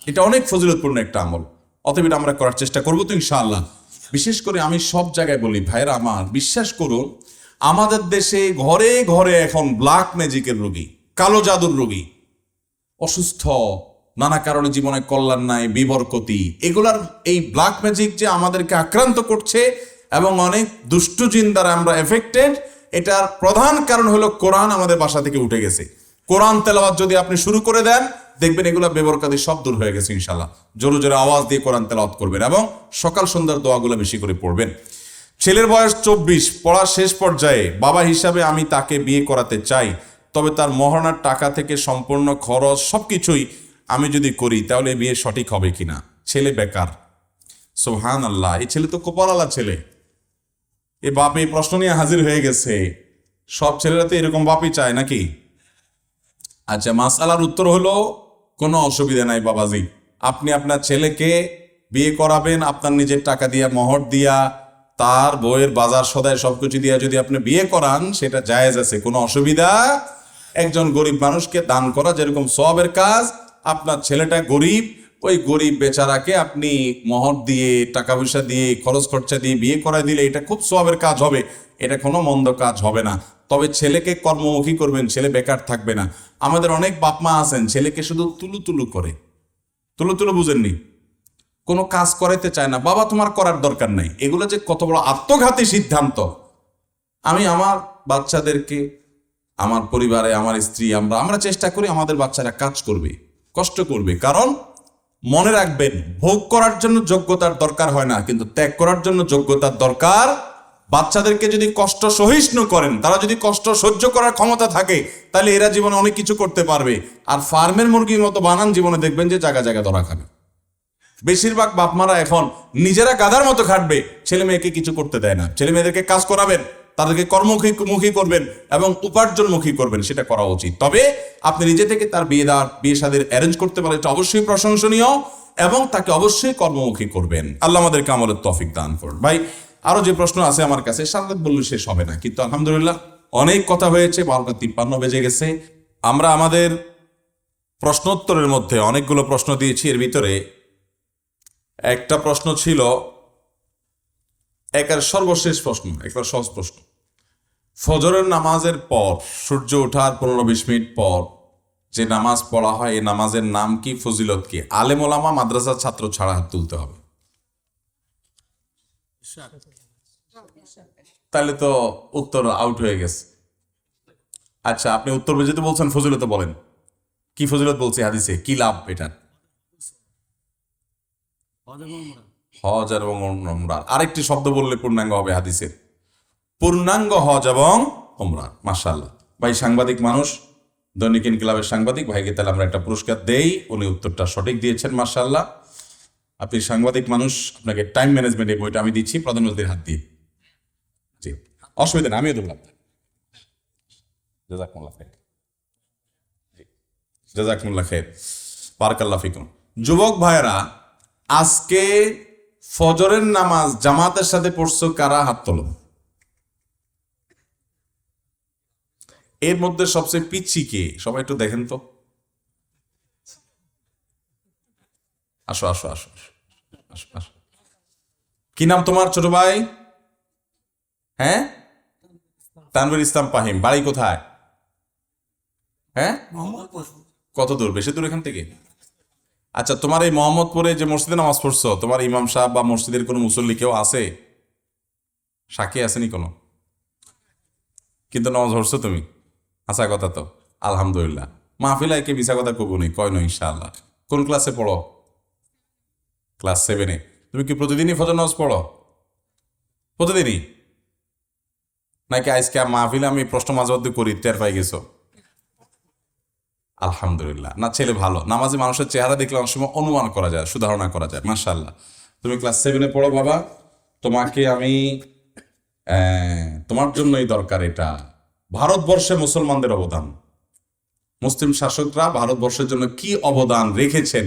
Speaker 1: এটা অনেক ফজিলতপূর্ণ একটা আমল, অতএব এটা আমরা করার চেষ্টা করবো তো ইনশাআল্লাহ। বিশেষ করে আমি সব জায়গায় বলি, ভাইরা আমার, বিশ্বাস করুন আমাদের দেশে ঘরে ঘরে এখন ব্ল্যাক ম্যাজিকের রোগী, কালো জাদুর রোগী, অসুস্থ, নানা কারণে জীবনে কল্যাণ নাই, বিবরকতি, এগুলার এই ব্ল্যাক ম্যাজিক যে আমাদেরকে আক্রান্ত করছে এবং অনেক দুষ্ট জিন দ্বারা আমরা এফেক্টেড, এটার প্রধান কারণ হলো কোরআন আমাদের বাসা থেকে উঠে গেছে। কোরআন তেলাওয়াত যদি আপনি শুরু করে দেন, দেখবেন এগুলা বেবরকাতি সব দূর হয়ে গেছে ইনশাল্লাহ। জোরে জোরে আওয়াজ দিয়ে কোরআন তেলাওয়াত করবেন এবং সকাল সন্ধ্যার দোয়াগুলো বেশি করে পড়বেন। ছেলের বয়স 24, পড়ার শেষ পর্যায়ে, বাবা হিসাবে আমি তাকে বিয়ে করাতে চাই, তবে তার মহারণার টাকা থেকে সম্পূর্ণ খরচ সবকিছুই আমি যদি করি তাহলে বিয়ে সঠিক হবে কিনা? ছেলে বেকার। সুবহানাল্লাহ, এই ছেলে তো কপালওয়ালা ছেলে। এ বাপ এই প্রশ্ন নিয়ে হাজির হয়ে গেছে। সব ছেলেরা তো এরকম বাপই চায় নাকি? আচ্ছা, মাসআলার উত্তর হলো কোনো অসুবিধা নাই বাবাজি, আপনি আপনার ছেলেকে বিয়ে করাবেন আপনার নিজের টাকা দিয়া, মোহর দিয়া, তার বইয়ের বাজার সদায় সবকিছু দিয়া যদি আপনি বিয়ে করান, সেটা জায়েজ আছে, কোনো অসুবিধা। একজন গরিব মানুষকে দান করা যেরকম সওয়াবের কাজ, আপনার ছেলেটা গরিব, ওই গরিব বেচারাকে আপনি মোহর দিয়ে, টাকা পয়সা দিয়ে, খরচ খরচা দিয়ে বিয়ে করায় দিলে এটা খুব সওয়াবের কাজ হবে, এটা কোনো মন্দ কাজ হবে না। তবে ছেলেকে কর্মমুখী করবেন, ছেলে বেকার থাকবে না। আমাদের অনেক বাপ মা আছেন ছেলেকে শুধু তুলু তুলু করে, তুলু তুলু বুঝেননি, কোনো কাজ করাইতে চায় না। বাবা তোমার করার দরকার নাই। এগুলো যে কত বড় আত্মঘাতী সিদ্ধান্ত। আমি আমার বাচ্চাদেরকে, আমার পরিবারে, আমার স্ত্রী, আমরা চেষ্টা করি আমাদের বাচ্চারা কাজ করবে, কষ্ট করবে। কারণ মনে রাখবেন, ভোগ করার জন্য যোগ্যতার দরকার হয় না, কিন্তু ত্যাগ করার জন্য যোগ্যতার দরকার। বাচ্চাদেরকে যদি কষ্ট সহিষ্ণু করেন, তারা যদি কষ্ট সহ্য করার ক্ষমতা থাকে, তাহলে এরা জীবনে অনেক কিছু করতে পারবে। আর ফার্মের মুরগির মতো বানান, জীবনে দেখবেন যে জায়গা জায়গা ধরা খাবে। বেশিরভাগ বাপমারা এখন নিজেরা গাধার মতো খাটবে, ছেলে মেয়েকে কিছু করতে দেয় না। ছেলে মেয়েদেরকে কাজ করাবেন, তাদেরকে কর্মমুখী করবেন এবং উপার্জনমুখী করবেন, সেটা করা উচিত। তবে আপনি নিজে থেকে তার বিয়ে শাদীর অ্যারেঞ্জ করতে পারেন, এটা অবশ্যই প্রশংসনীয়, এবং তাকে অবশ্যই কর্মমুখী করবেন। আল্লাহ আমাদেরকে আমলের তৌফিক দান করুন। ভাই, আরো যে প্রশ্ন আছে আমার কাছে, সারারাত বললে শেষ হবে না, কিন্তু আলহামদুলিল্লাহ অনেক কথা হয়েছে, 12টা 53 বেজে গেছে। আমরা আমাদের প্রশ্নোত্তরের মধ্যে অনেকগুলো প্রশ্ন দিয়েছি, এর ভিতরে একটা প্রশ্ন ছিল একের সর্বশেষ প্রশ্ন, একটা সহজ প্রশ্ন। ফজরের নামাজের পর সূর্য ওঠার 15-20 মিনিট পর যে নামাজ পড়া হয়, এই নামাজের নাম কি, ফজিলত কি? আলেম ওলামা, মাদ্রাসার ছাত্র ছাড়া হাত তুলতে হবে। তাহলে তো উত্তর আউট হয়ে গেছে। আচ্ছা, আপনি উত্তর যেহেতু বলছেন, ফজিলত বলেন, কি ফজিলত বলছে হাদিসে, কি লাভ এটা? হজ এবং উমরা। আরেকটি শব্দ বললে পূর্ণাঙ্গ হবে হাদিসের, পূর্ণাঙ্গ হজ এবং উমরা। মাশাআল্লাহ, ভাই সাংবাদিক মানুষ, দৈনিক ইনকিলাবের সাংবাদিক ভাইকে তাহলে আমরা একটা পুরস্কার দেই, উনি উত্তরটা সঠিক দিয়েছেন। মাশাআল্লাহ, আপনি সাংবাদিক মানুষ, আপনাকে টাইম ম্যানেজমেন্ট এই বইটা আমি দিচ্ছি প্রধানমন্ত্রীর হাত দিয়ে। জি, অসুবিধা না, আমিও দিলাম। জাযাকুমুল্লাহ খাইর, জাযাকুমুল্লাহ খাইর, বারাকাল্লাহ ফিকুম। যুবক ভাইরা, আজকে ফজরের নামাজ জামাতের সাথে পড়ছো কারা? হাত তোলো। এর মধ্যে সবচেয়ে পিচ্ছি কে? সবাই একটু দেখেন তো। আসো আসো আসো আসো আসো। কি নাম তোমার ছোট ভাই? হ্যাঁ, তানভীর ইসলাম পাহিম। বাড়ি কোথায়? হ্যাঁ, কত দূর? বেশি দূর এখান থেকে? আচ্ছা, তোমার এই মোহাম্মদপুরে যে মসজিদে নামাজ পড়ছো, তোমার ইমাম সাহেব বা মসজিদের কোনো মুসল্লি কেউ আছে? সাক্ষী আসেনি কোনো? কিন্তু নামাজ পড়ছো তুমি, আশা কথা তো আলহামদুলিল্লাহ। মাহফিলা একে মিশা কথা কবু নেই, কয় নয় ইনশাআল্লাহ। কোন ক্লাসে পড়ো? ক্লাস 7-এ। তুমি কি প্রতিদিনই ফজর নামাজ পড়ো? প্রতিদিনই নাকি আজকে মাহফিলে আমি প্রশ্ন মাঝে মধ্যে করি, টের পাই গেছো? আলহামদুলিল্লাহ। না, ছেলে ভালো। নামাজি মানুষের চেহারা দেখলে অনেক সময় অনুমান করা যায়, সুধারণা করা যায়। মাশাআল্লাহ, তুমি ক্লাস 7-এ পড়ো বাবা। তোমাকে আমি তোমার জন্যই দরকার এটা। ভারতবর্ষে মুসলমানদের অবদান, মুসলিম শাসকরা ভারতবর্ষের জন্য কি অবদান রেখেছেন,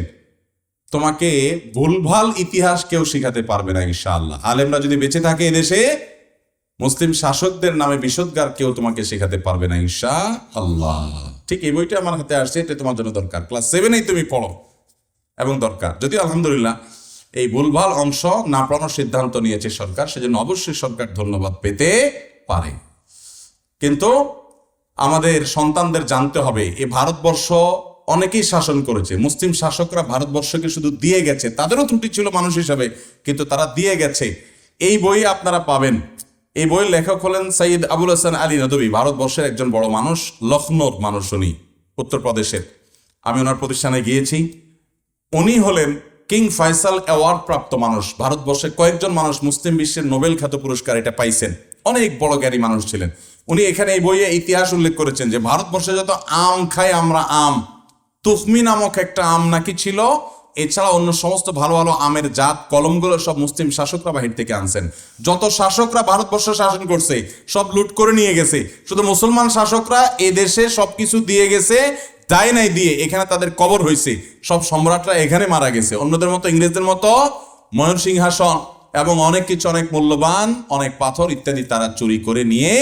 Speaker 1: তোমাকে ভুলভাল ইতিহাস কেউ শিখাতে পারবে না ইনশাআল্লাহ। আলেমরা যদি বেঁচে থাকে এদেশে, মুসলিম শাসকদের নামে বিশুদ্ধগার কেউ তোমাকে শেখাতে পারবে না ইনশাআল্লাহ। ঠিক এই বইটা আমার হাতে আসছে, এটা তোমার জন্য দরকার। ক্লাস 7-এই তুমি পড়ো এবং দরকার। যদিও আলহামদুলিল্লাহ এই ভুলভাল অংশ না পড়ানোর সিদ্ধান্ত নিয়েছে সরকার, সেজন্য অবশ্যই সরকার ধন্যবাদ পেতে পারে। কিন্তু আমাদের সন্তানদের জানতে হবে, এই ভারতবর্ষ অনেকেই শাসন করেছে। মুসলিম শাসকরা ভারতবর্ষকে শুধু দিয়ে গেছে, তাদেরও ত্রুটি ছিল মানুষ হিসাবে, কিন্তু তারা দিয়ে গেছে। এই বই আপনারা পাবেন। এই বইয়ের লেখক হলেন সৈয়দ আবুল হাসান আলী নদভী, ভারতবর্ষের একজন বড় মানুষ, লখনৌর মানুষ উনি, উত্তরপ্রদেশের। আমি ওনার প্রতিষ্ঠানে গিয়েছি। উনি হলেন কিং ফয়সাল অ্যাওয়ার্ড প্রাপ্ত মানুষ। ভারতবর্ষে কয়েকজন মানুষ মুসলিম বিশ্বের নোবেল খ্যাত পুরস্কার এটা পাইছেন, অনেক বড় জ্ঞানী মানুষ ছিলেন উনি। এখানে এই বইয়ে ইতিহাস উল্লেখ করেছেন যে ভারতবর্ষে যত আম খাই আমরা, আম তুখমি নামক একটা আম নাকি ছিল, এছাড়া অন্য সমস্ত ভালো ভালো আমের জাত কলমগুলো সব মুসলিম শাসকরা বাহির থেকে আনছেন। যত শাসকরা ভারতবর্ষ শাসন করছে সব লুট করে নিয়ে গেছে, শুধু মুসলমান শাসকরা এ দেশে সবকিছু দিয়ে গেছে, দায় নাই দিয়ে এখানে তাদের কবর হয়েছে। সব সম্রাটরা এখানে মারা গেছে, অন্যদের মতো ইংরেজদের মতো ময়ূর সিংহাসন এবং অনেক কিছু, অনেক মূল্যবান অনেক পাথর ইত্যাদি তারা চুরি করে নিয়ে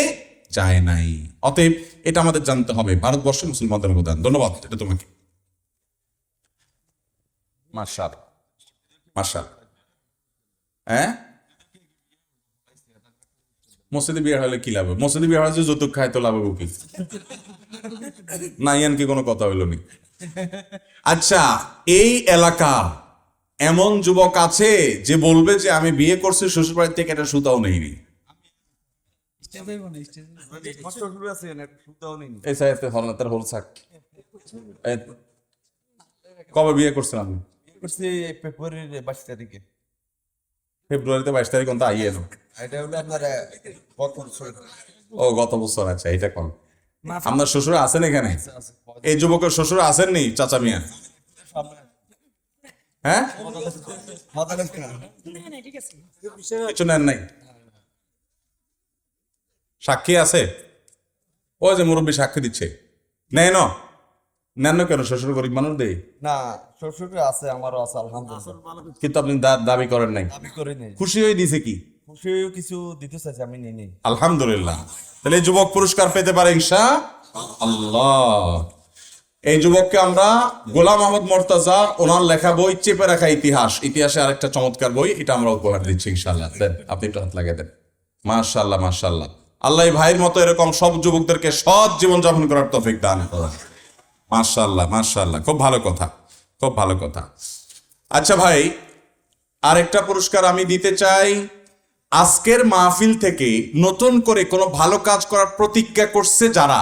Speaker 1: যায় নাই। অতএব এটা আমাদের জানতে হবে, ভারতবর্ষে মুসলমানদের অবদান। ধন্যবাদ এটা তোমাকে। মাশাআল্লাহ, মাশাআল্লাহ। হ্যাঁ, মসজিদে বিয়ে হলে কি লাভ? মসজিদে বিয়ে হলে যে যৌতুক খায় তো লাভ কি? না, ইয়ান কি কোনো কথা হইল নি? আচ্ছা, এই এলাকার এমন যুবক আছে যে বলবে যে আমি বিয়ে করছি শ্বশুর বাড়ি থেকে একটা সুতাও নেইনি? কবে বিয়ে করছেন আপনি? ফেব্রুয়ারিতে 22 তারিখ কোনটা আইয়ে না? ও গত বছর। আচ্ছা, এটা কোন আপনার শ্বশুর আছেন এখানে? এই যুবকের শ্বশুর আসেননি চাচা মিয়া? হ্যাঁ, কিছু নেন নাই? সাক্ষী আছে? ওই যে মুরব্বী সাক্ষী দিচ্ছে, নেন নেন কেন? শ্বশুর গরিব মানুষ দেই
Speaker 2: না, শ্বশুর আছে, আমারও আছে আলহামদুলিল্লাহ।
Speaker 1: কিন্তু আপনি দাবি করেন নাই।
Speaker 2: আমি করি নাই।
Speaker 1: খুশি হয়ে দিছে কি?
Speaker 2: খুশি কিছু দিতে চাইছে, আমি নিই নি।
Speaker 1: আলহামদুলিল্লাহ। তাহলে এই যুবক পুরস্কার পেতে পারে ইনশাআল্লাহ। এই যুবককে আমরা গোলাম আহমদ মুর্তজা ওনার লেখা বই চেপে রাখা ইতিহাস, ইতিহাসে আরেকটা চমৎকার বই, এটা আমরা উপহার দিচ্ছি ইনশাআল্লাহ। দেন, আপনি একটু হাত লাগিয়ে দেন। মাশাআল্লাহ, মাশাআল্লাহ। আল্লাহ এই ভাইয়ের মতো এরকম সব যুবকদেরকে সৎ জীবন যাপন করার তৌফিক দান করেন। মাশাআল্লাহ, মাশাআল্লাহ। খুব ভালো কথা, খুব ভালো কথা। আচ্ছা ভাই, আরেকটা পুরস্কার আমি দিতে চাই। আজকের মাহফিল থেকে নতুন করে কোনো ভালো কাজ করার প্রতিজ্ঞা করছে যারা,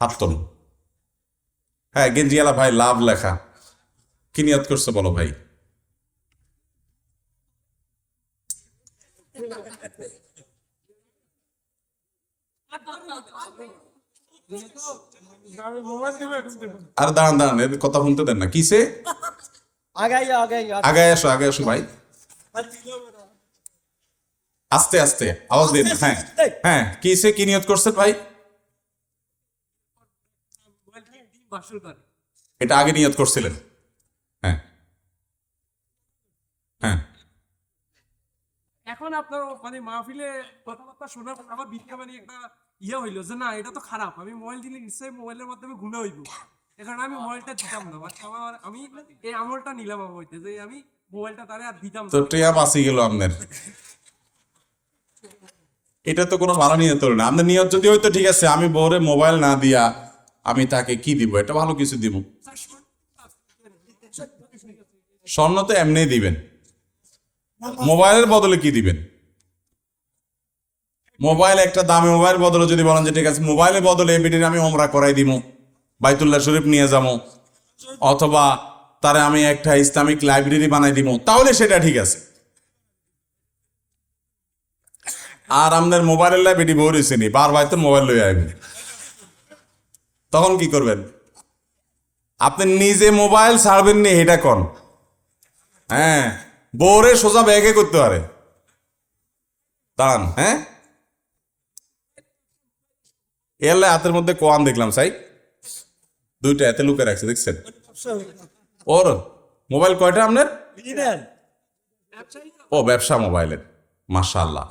Speaker 1: হাত তুলুন। হ্যাঁ, গেঞ্জিয়ালা ভাই, লাভ লেখা, কি নিয়ত করছে বলো ভাই? আর দাঁড়ান দাঁড়ান, এদের কথা শুনতে দেন না। কিসে আগায় আসো, আগে আসো ভাই, আস্তে আস্তে আওয়াজ দিন। হ্যাঁ হ্যাঁ, কিসে কি নিয়ত করছেন ভাই? এটা আগে নিয়ত করছিলেন? হ্যাঁ হ্যাঁ।
Speaker 3: এখন আপনার মানে মাহফিলে কথাবার্তা শোনার পর আমার ভিতরে মানে একটা ইয়ে হইলো যে না, এটা তো খারাপ, আমি মোবাইল দিলে নিশ্চয়ই মোবাইলের মাধ্যমে গুণা হইব, এখানে আমি মোবাইলটা দিতাম না। আমি এই আমলটা নিলাম আমার হইতে যে আমি মোবাইলটা তারে আর দিতাম না।
Speaker 1: তো টিয়া বাঁচি গেল আপনার। এটা তো কোনো ভালো নিয়ত হলো না। আপনার নিয়ত যদি হইতো ঠিক আছে, আমি বউরে মোবাইল না দিয়া আমি তাকে কি দিব, এটা ভালো কিছু দিব। স্বর্ণ তো এমনি দিবেন, মোবাইলের বদলে কি দিবেন? মোবাইল একটা দামি মোবাইল বদলে যদি বলেন যে ঠিক আছে মোবাইলের বদলে এবিটির আমি ওমরা করাই দিব, বাইতুল্লাহ শরীফ নিয়ে যাবো, অথবা তারে আমি একটা ইসলামিক লাইব্রেরি বানাই দিব, তাহলে সেটা ঠিক আছে। আর আপনার মোবাইলের লাইব্রেরি বই রয়েছে নি, বারবার তো মোবাইল লই আইবেন, তখন কি করবেন? আপনি নিজে মোবাইল ছাড়বেন নি এটা কোন? হ্যাঁ, বউরে সোজা ব্যাগে করতে পারে দাঁড়ান। হ্যাঁ, এলে হাতের মধ্যে কোয়ান দেখলাম সাই, দুইটা এতে লুকে রাখছে, দেখছেন? ওর মোবাইল কয়টা আপনার? ও, ব্যবসা মোবাইলের, মাশাআল্লাহ।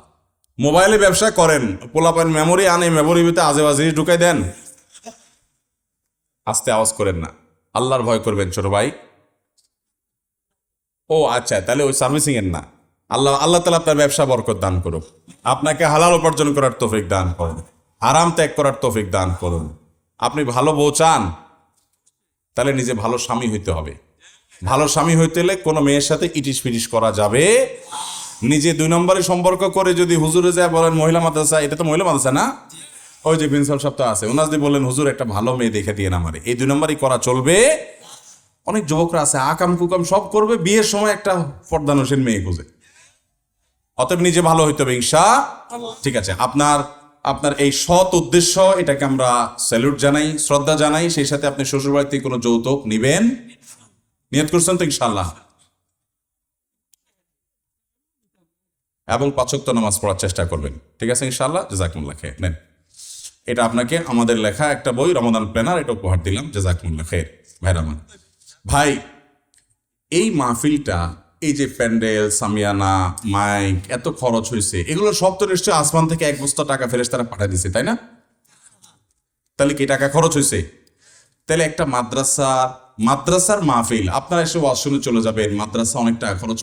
Speaker 1: মোবাইলে ব্যবসা করেন, পোলাপান মেমোরি আনে, মেমোরির ভিতরে আজে বাজে জিনিস ঢুকাই দেন। আস্তে আওয়াজ করেন না, আল্লাহর ভয় করবেন ছোট ভাই। ও আচ্ছা, তাহলে ওই সার্ভিসিং এর না। আল্লাহ আল্লাহ তাআলা আপনার ব্যবসা বরকত দান করুক, আপনাকে হালাল উপার্জন করার তৌফিক দান করুন, আরাম ত্যাগ করার তৌফিক দান করুন। আপনি ভালো বউ চান, তাহলে নিজে ভালো স্বামী হইতে হবে। ভালো স্বামী হইতে হলে কোনো মেয়ের সাথে ইটিস পিটিস করা যাবে। নিজে 2 নম্বরে সম্পর্ক করে যদি হুজুরে যায় বলেন মহিলা মাদ্রাসা, এটা তো মহিলা মাদ্রাসা না, ওই যে প্রিন্সিপাল সাহেব তো আছে, ওনার যদি বললেন হুজুর একটা ভালো মেয়ে দেখে দিয়ে না, আমারে এই 2 নম্বরই করা চলবে। অনেক যুবকরা আছে আকাম কুকাম সব করবে, বিয়ের সময় একটা পর্দানসীন মেয়ে খুঁজে। অতএব নিজে ভালো হইতে হবে ইনশাআল্লাহ। ঠিক আছে, আপনার এই সৎ উদ্দেশ্য, এটাকে আমরা স্যালুট জানাই, শ্রদ্ধা জানাই। সেই সাথে আপনি শ্বশুরবাড়ি থেকে কোনো যৌতুক নিবেন, নিয়ত করছেন তো ইনশাআল্লাহ? এবং 5 ওয়াক্ত নামাজ পড়ার চেষ্টা করবেন, ঠিক আছে ইনশাআল্লাহ। জাযাকুমুল্লাহ খাইর। নেন, এটা আপনাকে আমাদের লেখা একটা বই, রমাদান প্ল্যানার, এটা উপহার দিলাম। জাযাকুমুল্লাহ খাইর। ভাই রহমান ভাই, এই মাহফিলটা, এই যে প্যান্ডেল, সামিয়ানা, মাইক, এত খরচ হয়েছে, এগুলো সব তো নিশ্চয়ই আসমান থেকে 1 বস্তা টাকা ফেরেশতারা পাঠিয়ে দিছে, তাই না? তাহলে কি টাকা খরচ হয়েছে? তাহলে একটা মাদ্রাসার মাহফিল, আপনারা এসে ওয়াজ শুনে চলে যাবেন, মাদ্রাসা অনেক টাকা খরচ